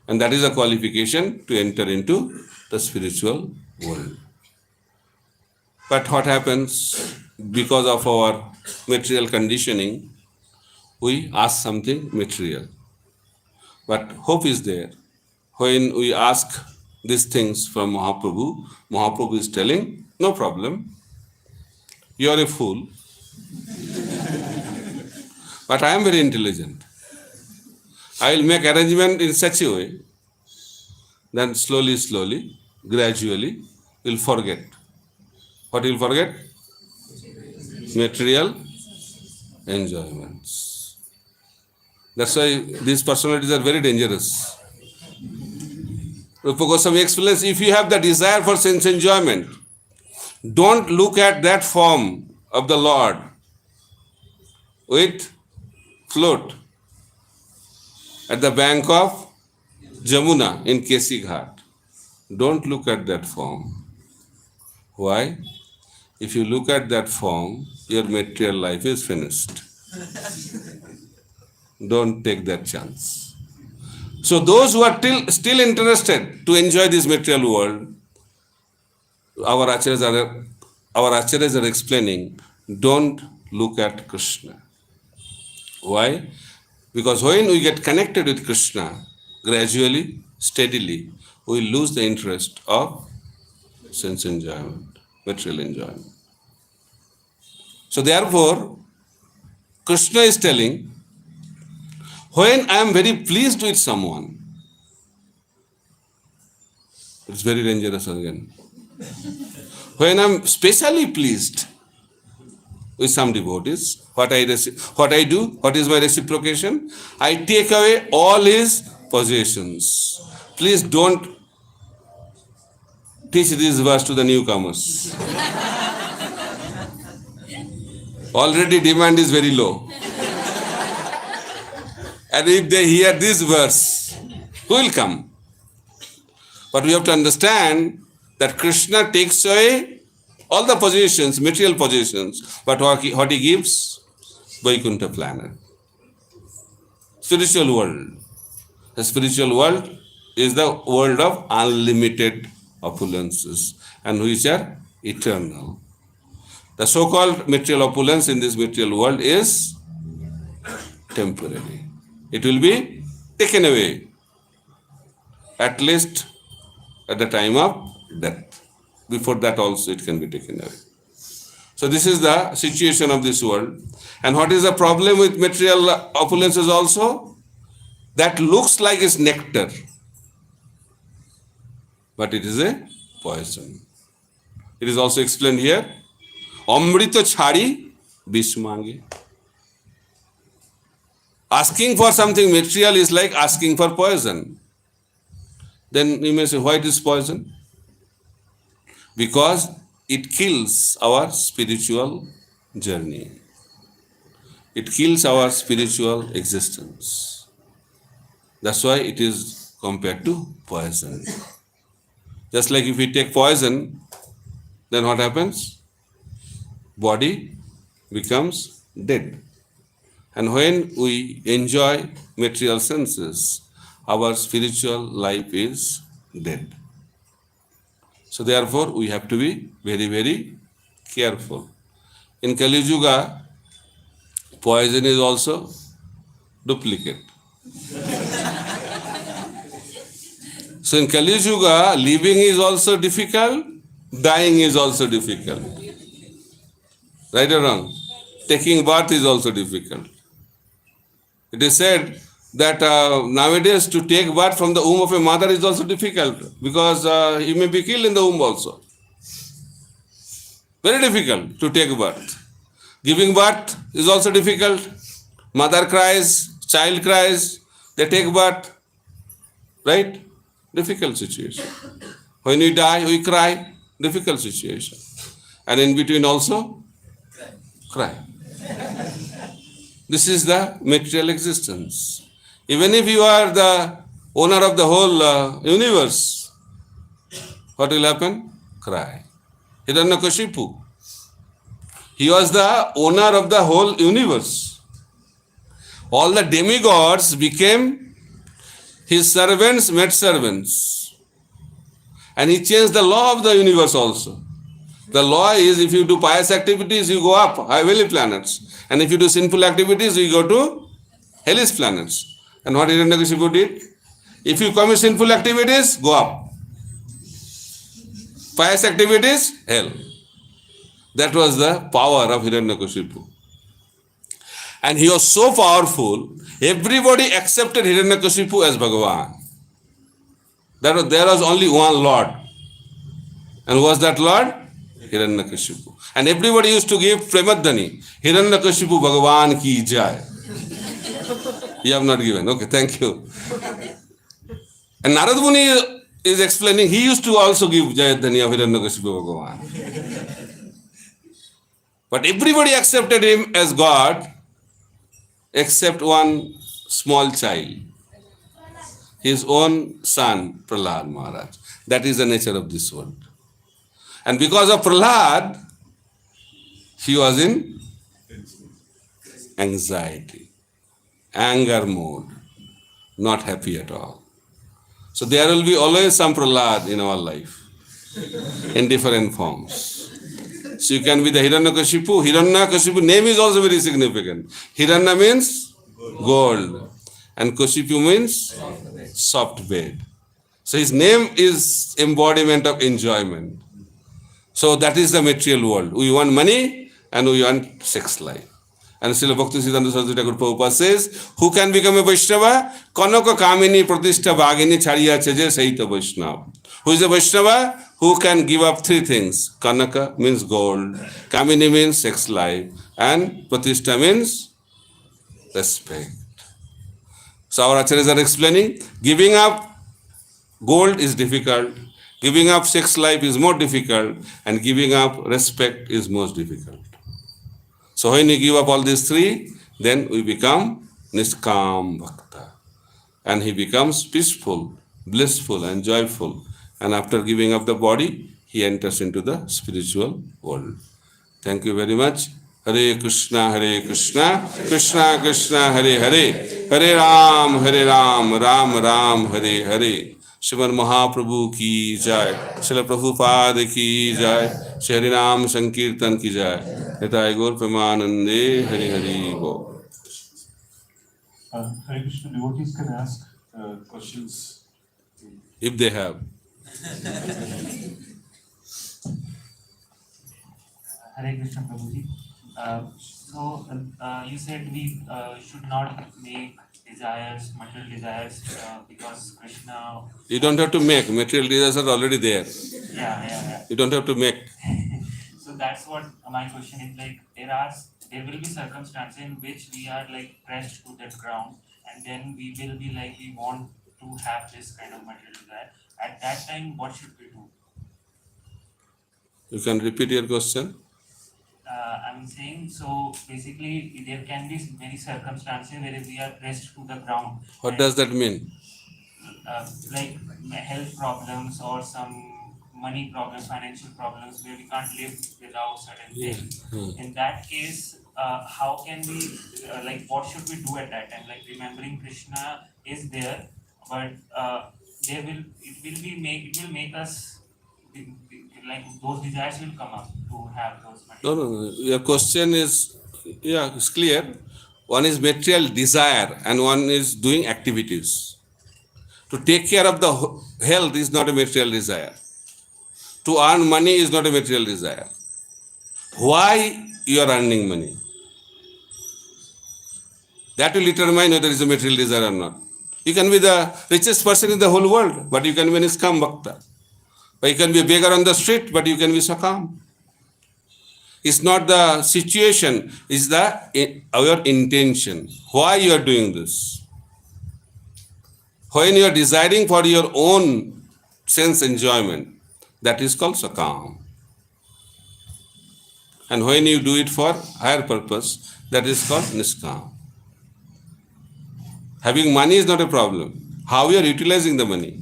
And that is a qualification to enter into the spiritual world. But what happens? Because of our material conditioning, we ask something material. But hope is there. When we ask these things from Mahaprabhu, Mahaprabhu is telling, no problem, you are a fool. But I am very intelligent. I will make arrangement in such a way, then slowly, gradually, you will forget. What you will forget? Material enjoyments. That's why these personalities are very dangerous. Rupa Goswami explains, if you have the desire for sense enjoyment, don't look at that form of the Lord with float at the bank of Jamuna in Kesi Ghat. Don't look at that form. Why? If you look at that form, your material life is finished. Don't take that chance. So those who are still interested to enjoy this material world, our acharyas are explaining, don't look at Krishna. Why? Because when we get connected with Krishna, gradually, steadily, we lose the interest of sense enjoyment, material enjoyment. So therefore, Krishna is telling, when I am very pleased with someone, it's very dangerous again. When I am specially pleased with some devotees, what I do, what is my reciprocation? I take away all his possessions. Please don't teach this verse to the newcomers. Already demand is very low. And if they hear this verse, who will come? But we have to understand that Krishna takes away all the possessions, material possessions, but what he gives? Vaikuntha planet. Spiritual world. The spiritual world is the world of unlimited opulences and which are eternal. The so-called material opulence in this material world is temporary. It will be taken away, at least at the time of death. Before that also it can be taken away. So this is the situation of this world. And what is the problem with material opulences also? That looks like it's nectar, but it is a poison. It is also explained here. Amrita chhari bish mange. Asking for something material is like asking for poison. Then you may say, why it is poison? Because it kills our spiritual journey. It kills our spiritual existence. That's why it is compared to poison. Just like if we take poison, then what happens? Body becomes dead. And when we enjoy material senses, our spiritual life is dead. So therefore, we have to be very, very careful. In Kali Yuga, poison is also duplicate. So in Kali Yuga, living is also difficult, dying is also difficult. Right or wrong? Taking birth is also difficult. It is said that nowadays to take birth from the womb of a mother is also difficult because he may be killed in the womb also. Very difficult to take birth. Giving birth is also difficult. Mother cries, child cries, they take birth. Right? Difficult situation. When we die, we cry. Difficult situation. And in between also, cry. This is the material existence. Even if you are the owner of the whole universe, what will happen? Cry. Hiranyakashipu. He was the owner of the whole universe. All the demigods became his servants, maid servants. And he changed the law of the universe also. The law is if you do pious activities, you go up, heavenly planets. And if you do sinful activities, you go to hellish planets. And what Hiranyakashipu did? If you commit sinful activities, go up. Pious activities, hell. That was the power of Hiranyakashipu. And he was so powerful, everybody accepted Hiranyakashipu as Bhagavan. There was only one Lord. And who was that Lord? Hiranyakashipu. And everybody used to give Premadhani. Hiranyakashipu Bhagavan ki jai. You have not given. Okay, thank you. And Narad Muni is explaining, he used to also give Jayadhani of Hiranyakashipu Bhagavan. But everybody accepted him as God except one small child, his own son, Prahlad Maharaj. That is the nature of this world. And because of Prahlad, he was in anxiety, anger mode, not happy at all. So there will be always some Prahlad in our life, in different forms. So you can be the Hiranyakashipu. Hiranyakashipu name is also very significant. Hiranya means gold, and Kashipu means soft bed. So his name is embodiment of enjoyment. So that is the material world. We want money and we want sex life. And Srila Bhakti Siddhanta Saraswati Thakur Prabhupada says, who can become a Vaishnava? Kanaka Kamini Pratishtha Bhagini Chariya Chaje Sahita Vaishnava. Who is a Vaishnava? Who can give up three things. Kanaka means gold, Kamini means sex life, and Pratishtha means respect. So our acharyas are explaining, giving up gold is difficult, giving up sex life is more difficult, and giving up respect is most difficult. So when we give up all these three, then we become Niskam Bhakta. And he becomes peaceful, blissful, and joyful. And after giving up the body, he enters into the spiritual world. Thank you very much. Hare Krishna, Krishna Krishna, Hare Hare, Hare Ram, Ram Ram, Hare Hare. Srimad Mahaprabhu ki jai, Srila Prabhupada ki jai, Shri Hari Nam Sankirtan ki jai. Nitai Gaur Premanande, Hari Hari Bo. Hare Krishna, devotees can ask questions. If they have. Hare Krishna Prabhuji. You said we should not make desires, material desires, because Krishna. You don't have to make. Material desires are already there. Yeah. You don't have to make. So that's what my question is like. There will be circumstances in which we are like pressed to that ground, and then we will be like we want to have this kind of material desire. At that time, what should we do? You can repeat your question. I'm saying, so basically there can be many circumstances where we are pressed to the ground. What does that mean? Like health problems or some money problems, financial problems where we can't live without certain things. In that case, how can we, what should we do at that time? Like remembering Krishna is there, but it will make us, like those desires will come up to have those material. No. Your question is, it's clear. One is material desire and one is doing activities. To take care of the health is not a material desire. To earn money is not a material desire. Why you are earning money? That will determine whether it is a material desire or not. You can be the richest person in the whole world, but you can be an Niskam Bhakta. Or you can be a beggar on the street, but you can be Sakam. It's not the situation, it's our intention. Why you are doing this? When you are desiring for your own sense enjoyment, that is called Sakam. And when you do it for higher purpose, that is called niskam. Having money is not a problem. How you are utilizing the money,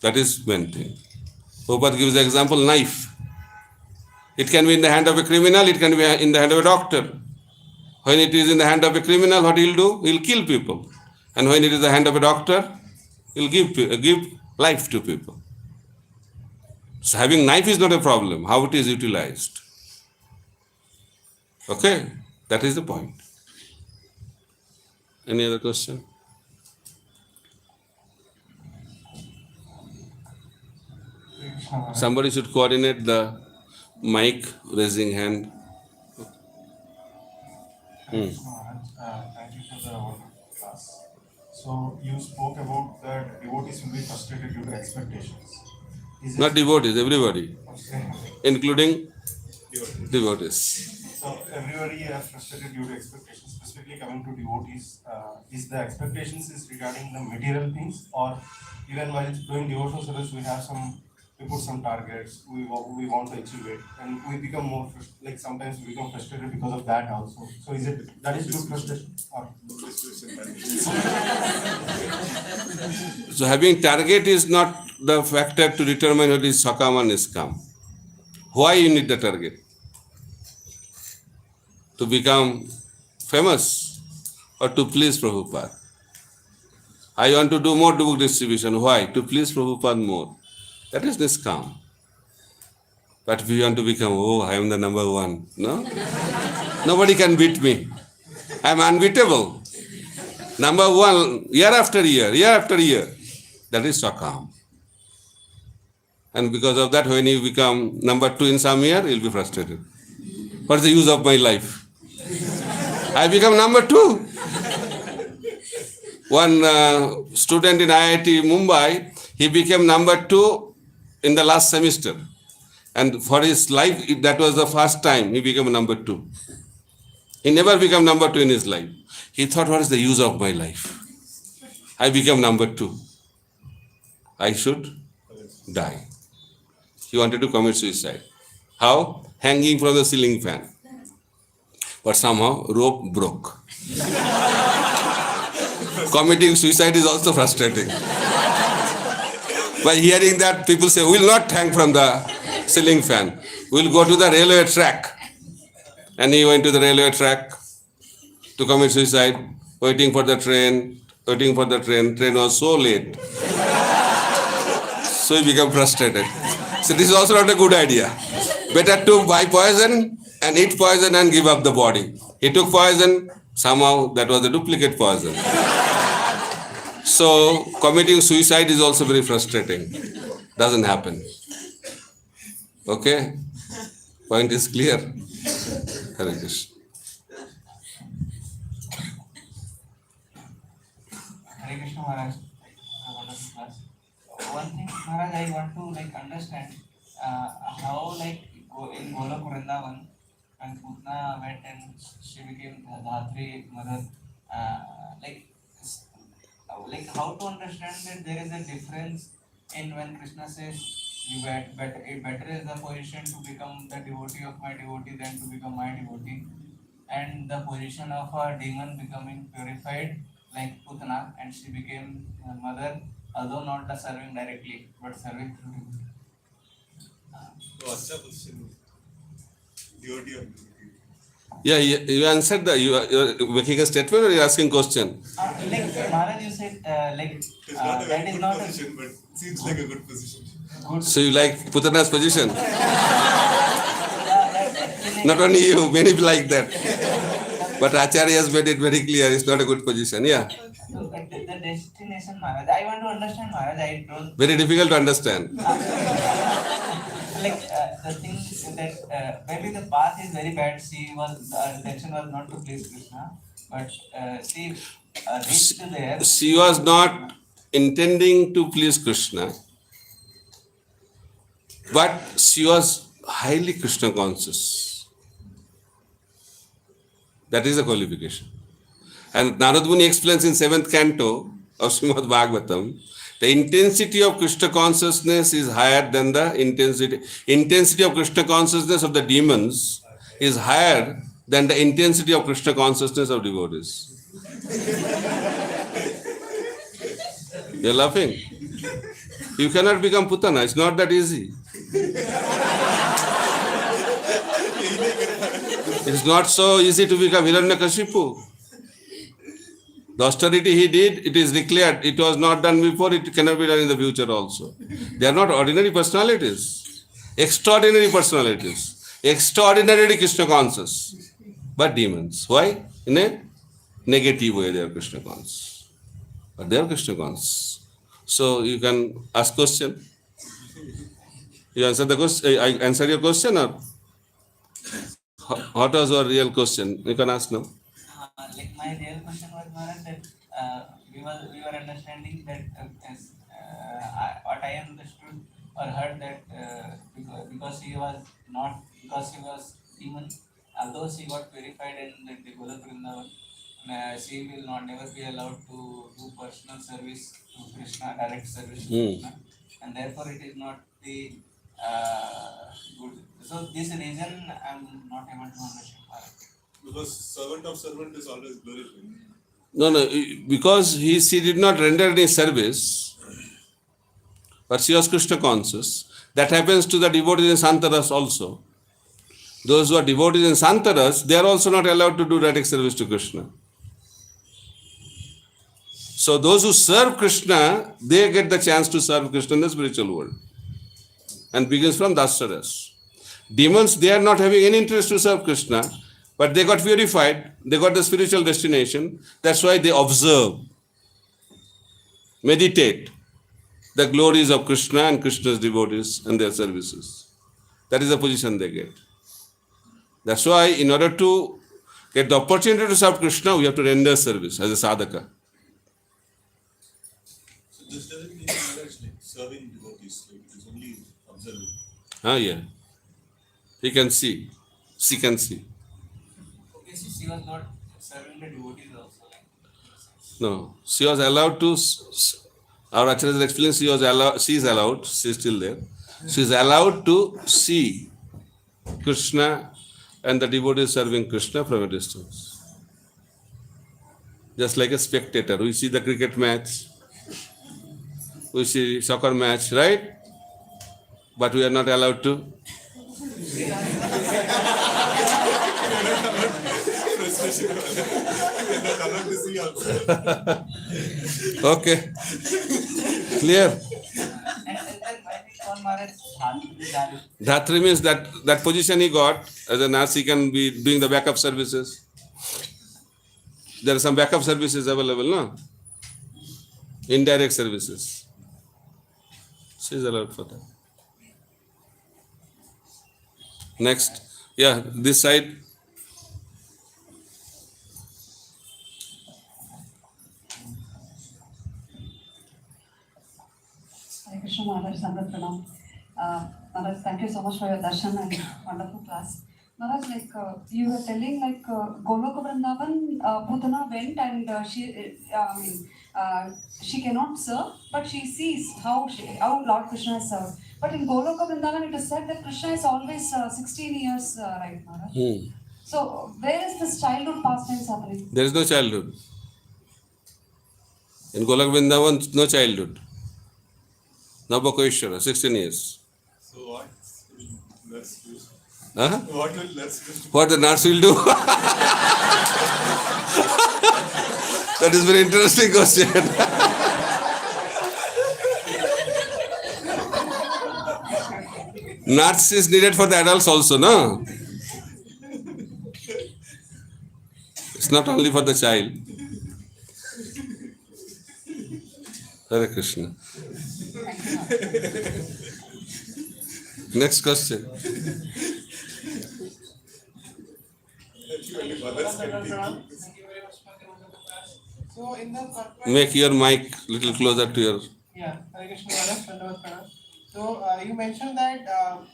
that is main thing. Prabhupada gives the example knife. It can be in the hand of a criminal, it can be in the hand of a doctor. When it is in the hand of a criminal, what he will do? He will kill people. And when it is in the hand of a doctor, he will give life to people. So having knife is not a problem, how it is utilized. Okay, that is the point. Any other question? Somebody should coordinate the mic raising hand. Maharaj, thank you for the wonderful class. So you spoke about that devotees will be frustrated due to expectations. Is Not it devotees, everybody, okay? including devotees. So everybody are frustrated due to expectations. Specifically coming to devotees, is the expectations is regarding the material things, or even while doing devotional service, we put some targets, we want to achieve it, and we become more like sometimes we become frustrated because of that also. So is it that is good frustration or? So having target is not the factor to determine what is sakam or niskam. Why you need the target? To become famous or to please Prabhupada? I want to do more book distribution. Why? To please Prabhupada more. That is niskam. But if you want to become, oh, I am the number one. No? Nobody can beat me. I am unbeatable. Number one, year after year, year after year. That is sakam. And because of that, when you become number two in some year, you'll be frustrated. What is the use of my life? I become number two. One student in IIT Mumbai, he became number two in the last semester. And for his life, that was the first time he became number two. He never became number two in his life. He thought, what is the use of my life? I became number two. I should die. He wanted to commit suicide. How? Hanging from the ceiling fan. But somehow rope broke. Committing suicide is also frustrating. By hearing that, people say, we will not hang from the ceiling fan. We will go to the railway track. And he went to the railway track to commit suicide, waiting for the train. Train was so late. So he became frustrated. So this is also not a good idea. Better to buy poison and eat poison and give up the body. He took poison, somehow that was a duplicate poison. So committing suicide is also very frustrating. Doesn't happen. Okay? Point is clear. Hare Krishna. Hare Krishna Maharaj. Wonderful class. One thing, Maharaj, I want to understand how in Golok Vrindavan, when Putna went and she became Dhatri mother, how to understand that there is a difference in when Krishna says better is the position to become the devotee of my devotee than to become my devotee, and the position of a demon becoming purified like Putna, and she became mother, although not the serving directly but serving through devotee. अच्छा question डिओटी और Yeah, you answered that. You are making a statement or you are asking question? Maharaj, you said It's not a that very is good not position, but seems like a good position. good. So you like Putana's position? Actually, Not only you, many like that. But Acharya has made it very clear, it's not a good position. Yeah. the destination, Maharaj. I want to understand, Maharaj. I don't Very difficult to understand. the thing that maybe the path is very bad. She was intention was not to please Krishna, but she reached there. She was not intending to please Krishna, but she was highly Krishna conscious. That is the qualification. And Narad Muni explains in 7th canto of Srimad Bhagavatam The intensity of Krishna consciousness is higher than the intensity of Krishna consciousness of the demons is higher than the intensity of Krishna consciousness of devotees. You're laughing. You cannot become Putana. It's not that easy. It's not so easy to become Hiranyakashipu. The austerity he did, it is declared. It was not done before, it cannot be done in the future also. They are not ordinary personalities. Extraordinary personalities. Extraordinarily Krishna conscious. But demons. Why? In a negative way they are Krishna conscious. But they are Krishna conscious. So you can ask question. You answer the question. I answer your question or what was your real question? You can ask now. Like my real question was, Maharaj, that we were understanding that what I understood or heard that because he was demon, although she got purified in the Golok Vrindavan, she will never be allowed to do personal service to Krishna, direct service to Krishna, and therefore it is not the good. So this reason I am not able to understand. Because servant of servant is always glorified. No, because she did not render any service, but she was Krishna conscious. That happens to the devotees in Santaras also. Those who are devotees in Santaras, they are also not allowed to do direct service to Krishna. So those who serve Krishna, they get the chance to serve Krishna in the spiritual world. And begins from Dasaras. Demons, they are not having any interest to serve Krishna, but they got purified, they got the spiritual destination. That's why they observe, meditate the glories of Krishna and Krishna's devotees and their services. That is the position they get. That's why in order to get the opportunity to serve Krishna, we have to render service as a sadhaka. So this doesn't mean Maharaj like serving devotees, like it is only observing. Yeah. He can see. She can see. Okay, so she was not serving the devotees also. No, she was allowed to. Our Acharya explains she is allowed. She is still there. She is allowed to see Krishna and the devotees serving Krishna from a distance. Just like a spectator. We see the cricket match. We see soccer match, right? But we are not allowed to. Okay. Clear? Dhatri means that position he got as a nurse, he can be doing the backup services. There are some backup services available, no? Indirect services. She is allowed for that. Next. Yeah, this side. Hare Krishna Maharaj, Sangat Pranam. Maharaj, thank you so much for your darshan and wonderful class. Maharaj, you were telling Goloka Vrindavan, Putana went and she cannot serve, but she sees how Lord Krishna has served. But in Goloka Vrindavan, it is said that Krishna is always 16 years, right, Maharaj? So where is this childhood pastimes happening? There is no childhood. In Golok Vrindavan, no childhood. Nabhakoishwara, 16 years. So what will nurse do? Huh? What will nurse do? What the nurse will do? That is very interesting question. Nurse is needed for the adults also, no? It's not only for the child. Hare Krishna. Next question. So in the purpose, Make your mic little closer to your. yeah, Hare Krishna Maharaj, Dandavad Pranam. So you mentioned that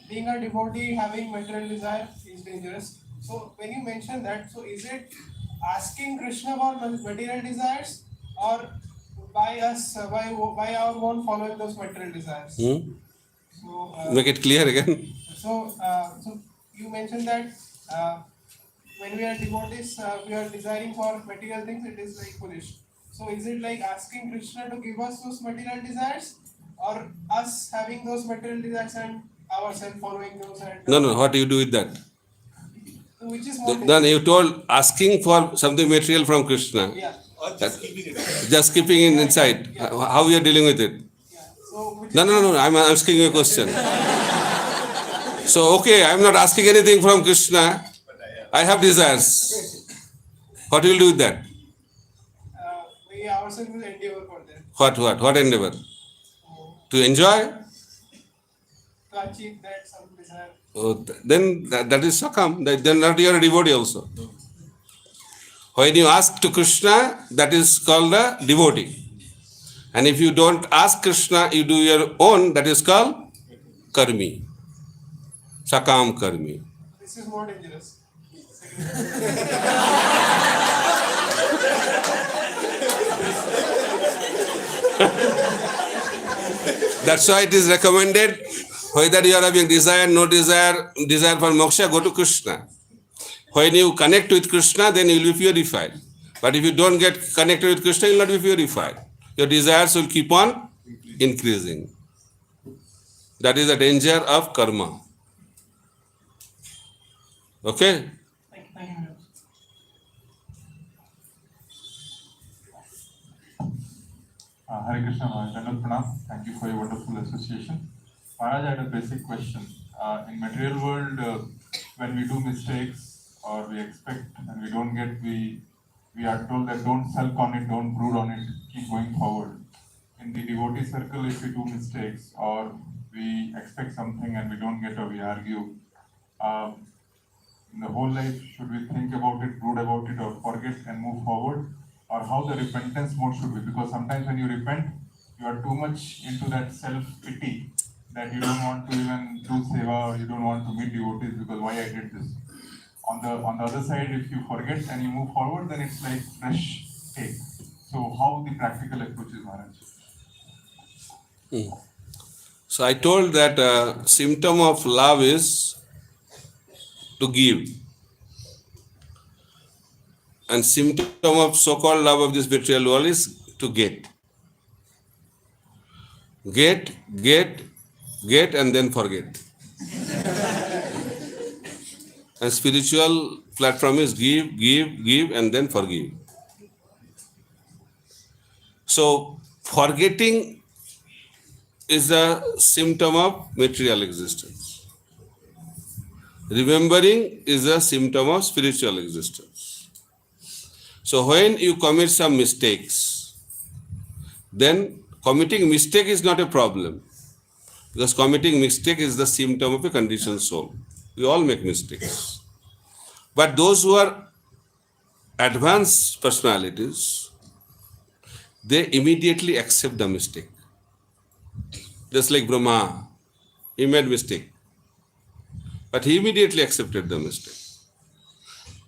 being a devotee having material desire is dangerous. So when you mention that, so is it asking Krishna for material desires, or by us, by our own following those material desires. So, Make it clear again. so you mentioned that when we are devotees, we are desiring for material things, it is like foolish. So, is it like asking Krishna to give us those material desires, or us having those material desires and ourselves following those? And No. What do you do with that? which is more Then you told asking for something material from Krishna. Yeah. Or just keeping it. Just keeping it inside. How you are dealing with it? Yeah. So, which No. I'm asking you a question. So, okay, I'm not asking anything from Krishna. I have desires. What will you do with that? we ourselves will endeavor for that. What endeavor? To enjoy? To achieve that some desire. Oh, then that is sakam. Then not you are a devotee also. When you ask to Krishna, that is called a devotee. And if you don't ask Krishna, you do your own, that is called karmi. Sakam karmi. This is more dangerous. That's why it is recommended, whether you are having desire, no desire, desire for moksha, go to Krishna. When you connect with Krishna, then you will be purified. But if you don't get connected with Krishna, you will not be purified. Your desires will keep on increasing. That is the danger of karma. Okay? Thank you. Hare Krishna Maharaj, Dandavat Pranam. Thank you for your wonderful association. Maharaj, I had a basic question. In material world, when we do mistakes or we expect and we don't get, we are told that don't sulk on it, don't brood on it, keep going forward. In the devotee circle, if we do mistakes or we expect something and we don't get or we argue, in the whole life, should we think about it, brood about it, or forget and move forward? Or how the repentance mode should be? Because sometimes when you repent, you are too much into that self-pity that you don't want to even do seva or you don't want to meet devotees because why I did this. On the other side, if you forget and you move forward, then it's like fresh take. So how the practical approach is, Maharaj? So I told that symptom of love is to give. And symptom of so-called love of this material world is to get. Get, and then forget. And spiritual platform is give, and then forgive. So, forgetting is a symptom of material existence. Remembering is a symptom of spiritual existence. So when you commit some mistakes, then committing mistake is not a problem, because committing mistake is the symptom of a conditioned soul. We all make mistakes. But those who are advanced personalities, they immediately accept the mistake. Just like Brahma, he made mistake, but he immediately accepted the mistake.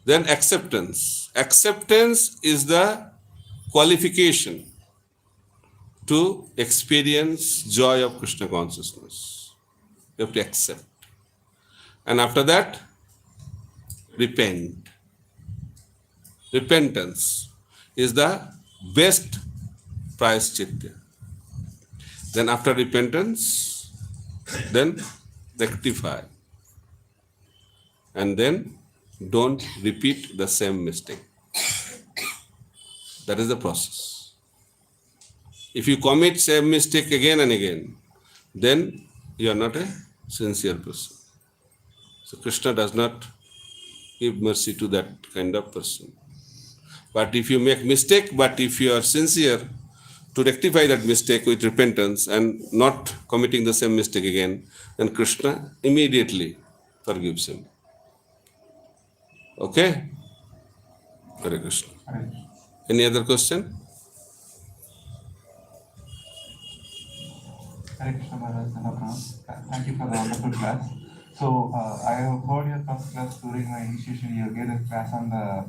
Then acceptance. Acceptance is the qualification to experience joy of Krishna consciousness. You have to accept. And after that, repent. Repentance is the best prayaschitta. Then after repentance, then rectify. And then don't repeat the same mistake. That is the process. If you commit same mistake again and again, then you are not a sincere person. So Krishna does not give mercy to that kind of person. But if you make mistake, but if you are sincere to rectify that mistake with repentance and not committing the same mistake again, then Krishna immediately forgives him. Okay? Hare Krishna. Any other question? Hare Krishna Maharaj, thank you for the wonderful class. So I have heard your first class during my initiation. You gave a class on the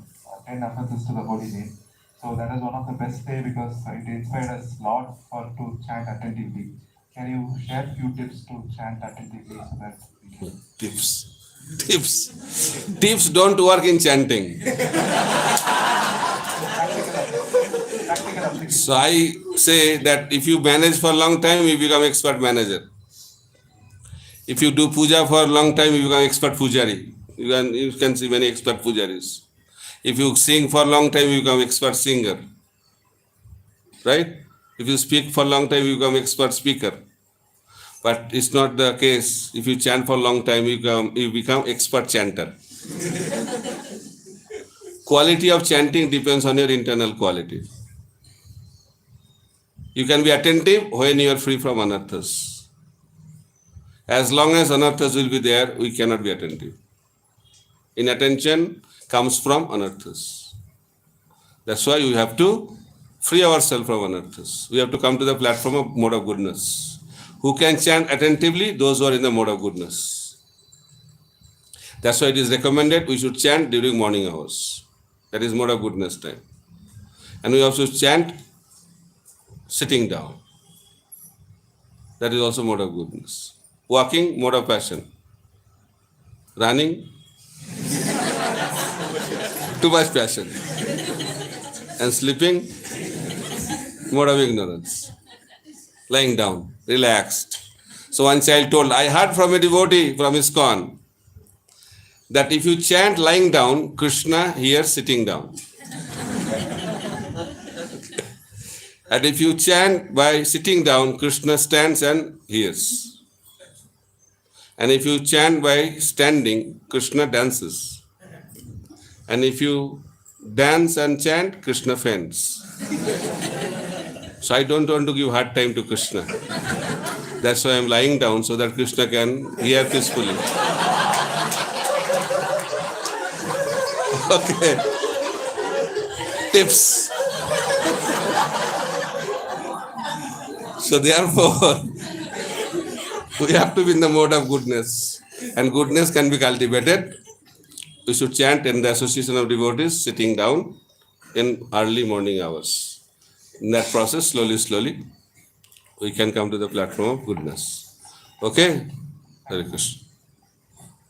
10 offerings to the Holy Name. So that is one of the best way because it inspired us a lot for to chant attentively. Can you share few tips to chant attentively so that we can... Tips don't work in chanting. So I say that if you manage for a long time, you become expert manager. If you do puja for a long time, you become expert pujari. You can see many expert pujaris. If you sing for a long time, you become expert singer. Right? If you speak for a long time, you become expert speaker. But it's not the case. If you chant for a long time, you become expert chanter. Quality of chanting depends on your internal quality. You can be attentive when you are free from anarthas. As long as anarthas will be there, we cannot be attentive. Inattention comes from anarthas. That's why we have to free ourselves from anarthas. We have to come to the platform of mode of goodness. Who can chant attentively? Those who are in the mode of goodness. That's why it is recommended we should chant during morning hours. That is mode of goodness time. And we also chant sitting down. That is also mode of goodness. Walking, mode of passion. Running, too much passion. And sleeping, mode of ignorance. Lying down, relaxed. So one child told, I heard from a devotee from ISKCON that if you chant lying down, Krishna hears sitting down. And if you chant by sitting down, Krishna stands and hears. And if you chant by standing, Krishna dances. And if you dance and chant, Krishna faints. So I don't want to give hard time to Krishna. That's why I'm lying down so that Krishna can hear peacefully. Okay. Tips. So therefore, we have to be in the mode of goodness. And goodness can be cultivated. We should chant in the association of devotees sitting down in early morning hours. In that process, slowly, we can come to the platform of goodness. Okay? Hare Krishna.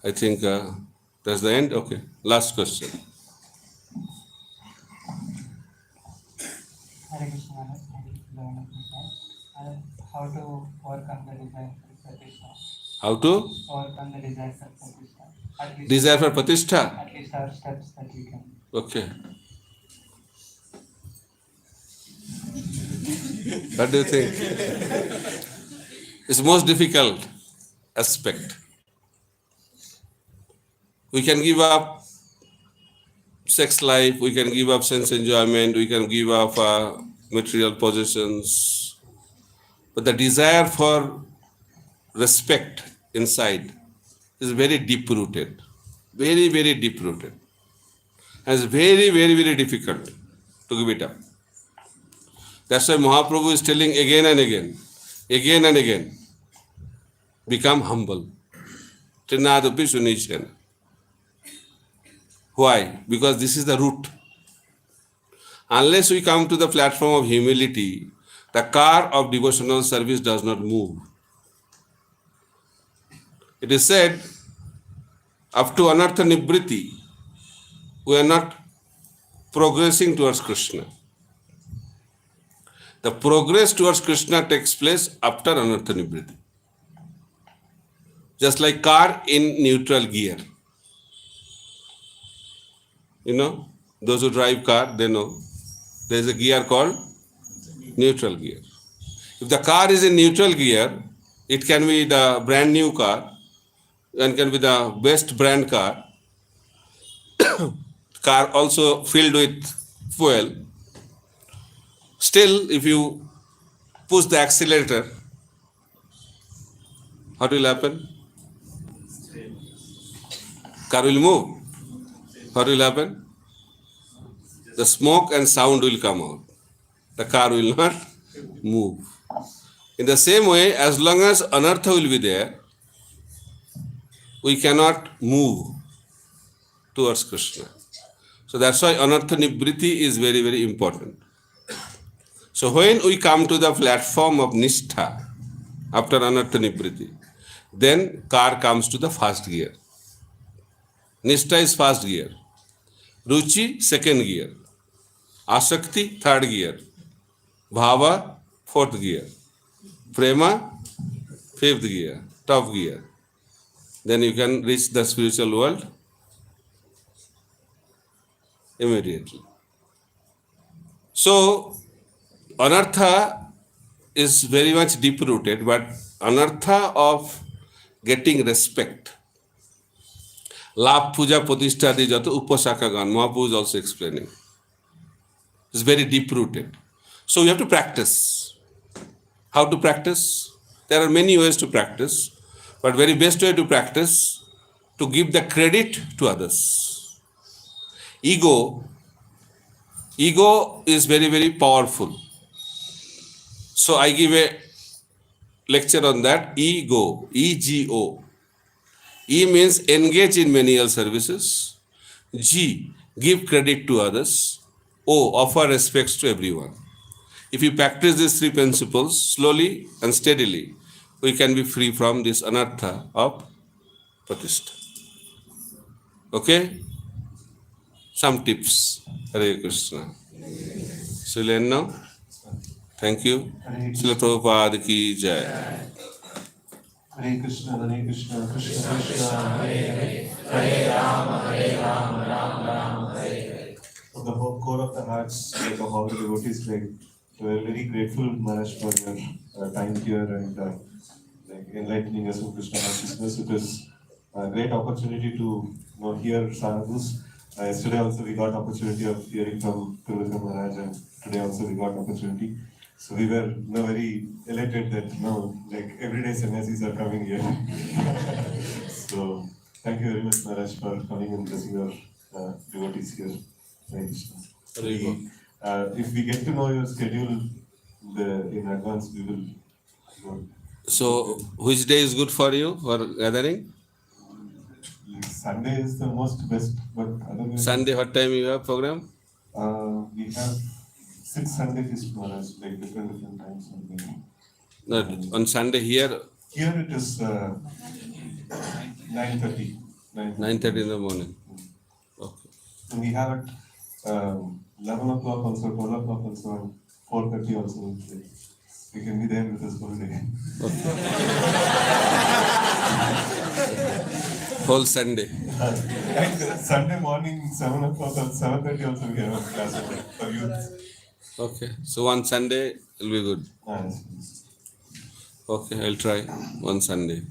I think that's the end. Okay. Last question. Hare Krishna, Maharaj. Thank you for the wonderful talk. How to overcome the desire for Pratishtha? How to? Overcome the desire for Pratishtha. At least, Desire for Pratishtha? At least our steps that we can. Okay. What do you think? It's the most difficult aspect. We can give up sex life, we can give up sense enjoyment, we can give up material possessions. But the desire for respect inside is very deep-rooted. Very, very deep-rooted. And it's very, very, very difficult to give it up. That's why Mahaprabhu is telling again and again, become humble. Trinadapi Sunishana. Why? Because this is the root. Unless we come to the platform of humility, the car of devotional service does not move. It is said, up to anartha nibriti, we are not progressing towards Krishna. The progress towards Krishna takes place after anartha nibriti. Just like car in neutral gear. You know, those who drive car, they know. There is a gear called neutral gear. If the car is in neutral gear, it can be the brand new car and can be the best brand car. Car also filled with fuel. Still, if you push the accelerator, what will happen? Car will move. What will happen? The smoke and sound will come out. The car will not move. In the same way, as long as anartha will be there, we cannot move towards Krishna. So So that's why anartha nibriti is very, very important. So when we come to the platform of nishtha, after anartha nibriti, then car comes to the first gear. Nishtha is first gear. Ruchi, second gear. Asakti, third gear. Bhava, fourth gear. Prema, fifth gear, top gear. Then you can reach the spiritual world immediately. So, anartha is very much deep rooted, but anartha of getting respect. Labh puja pratishtha adi jato upasakagan, Mahaprabhu is also explaining. It's very deep rooted. So you have to practice. How to practice? There are many ways to practice, but very best way to practice to give the credit to others. Ego is very, very powerful. So I give a lecture on that. Ego, E-G-O. E means engage in menial services. G, give credit to others. O, offer respects to everyone. If you practice these three principles slowly and steadily, we can be free from this anartha of pratishtha. Okay? Some tips. Hare Krishna. So we'll end now. Thank you. Srila Prabhupada ki jai. Hare Krishna, Krishna Krishna, Hare Hare, Hare Rama, Rama Rama, Hare Hare. From the whole core of the hearts, like of all the devotees, like we're very grateful, Maharaj, for your time here and like enlightening us in Krishna consciousness. It is a great opportunity to hear sadhus. Yesterday also we got opportunity of hearing from Parivrajaka Maharaj, and today also we got opportunity. So we were very elated that like everyday sannyasis are coming here. So thank you very much, Maharaj, for coming and blessing your devotees here. Thank you. If we get to know your schedule in advance, we will go. So which day is good for you for gathering? Sunday is the most best, but otherwise. Sunday, what time you have program? We have 6 Sunday feast Maharaj, like different times. No, on Sunday here? Here it is 9:30. 9:30 in the morning. Okay. And we have it 11 o'clock also, 12 o'clock also, and 4:30 also. We can be there with us whole day. Whole Sunday. And Sunday morning, 7 o'clock or 7:30 also we have a class for youth. Okay, so one Sunday will be good. Yes. Okay, I'll try one Sunday.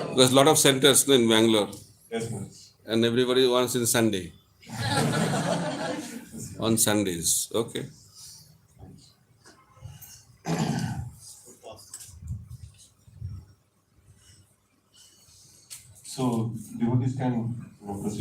Because a lot of centers in Bangalore. Yes, ma'am. And everybody wants in Sunday. On Sundays. Okay. So devotees can proceed.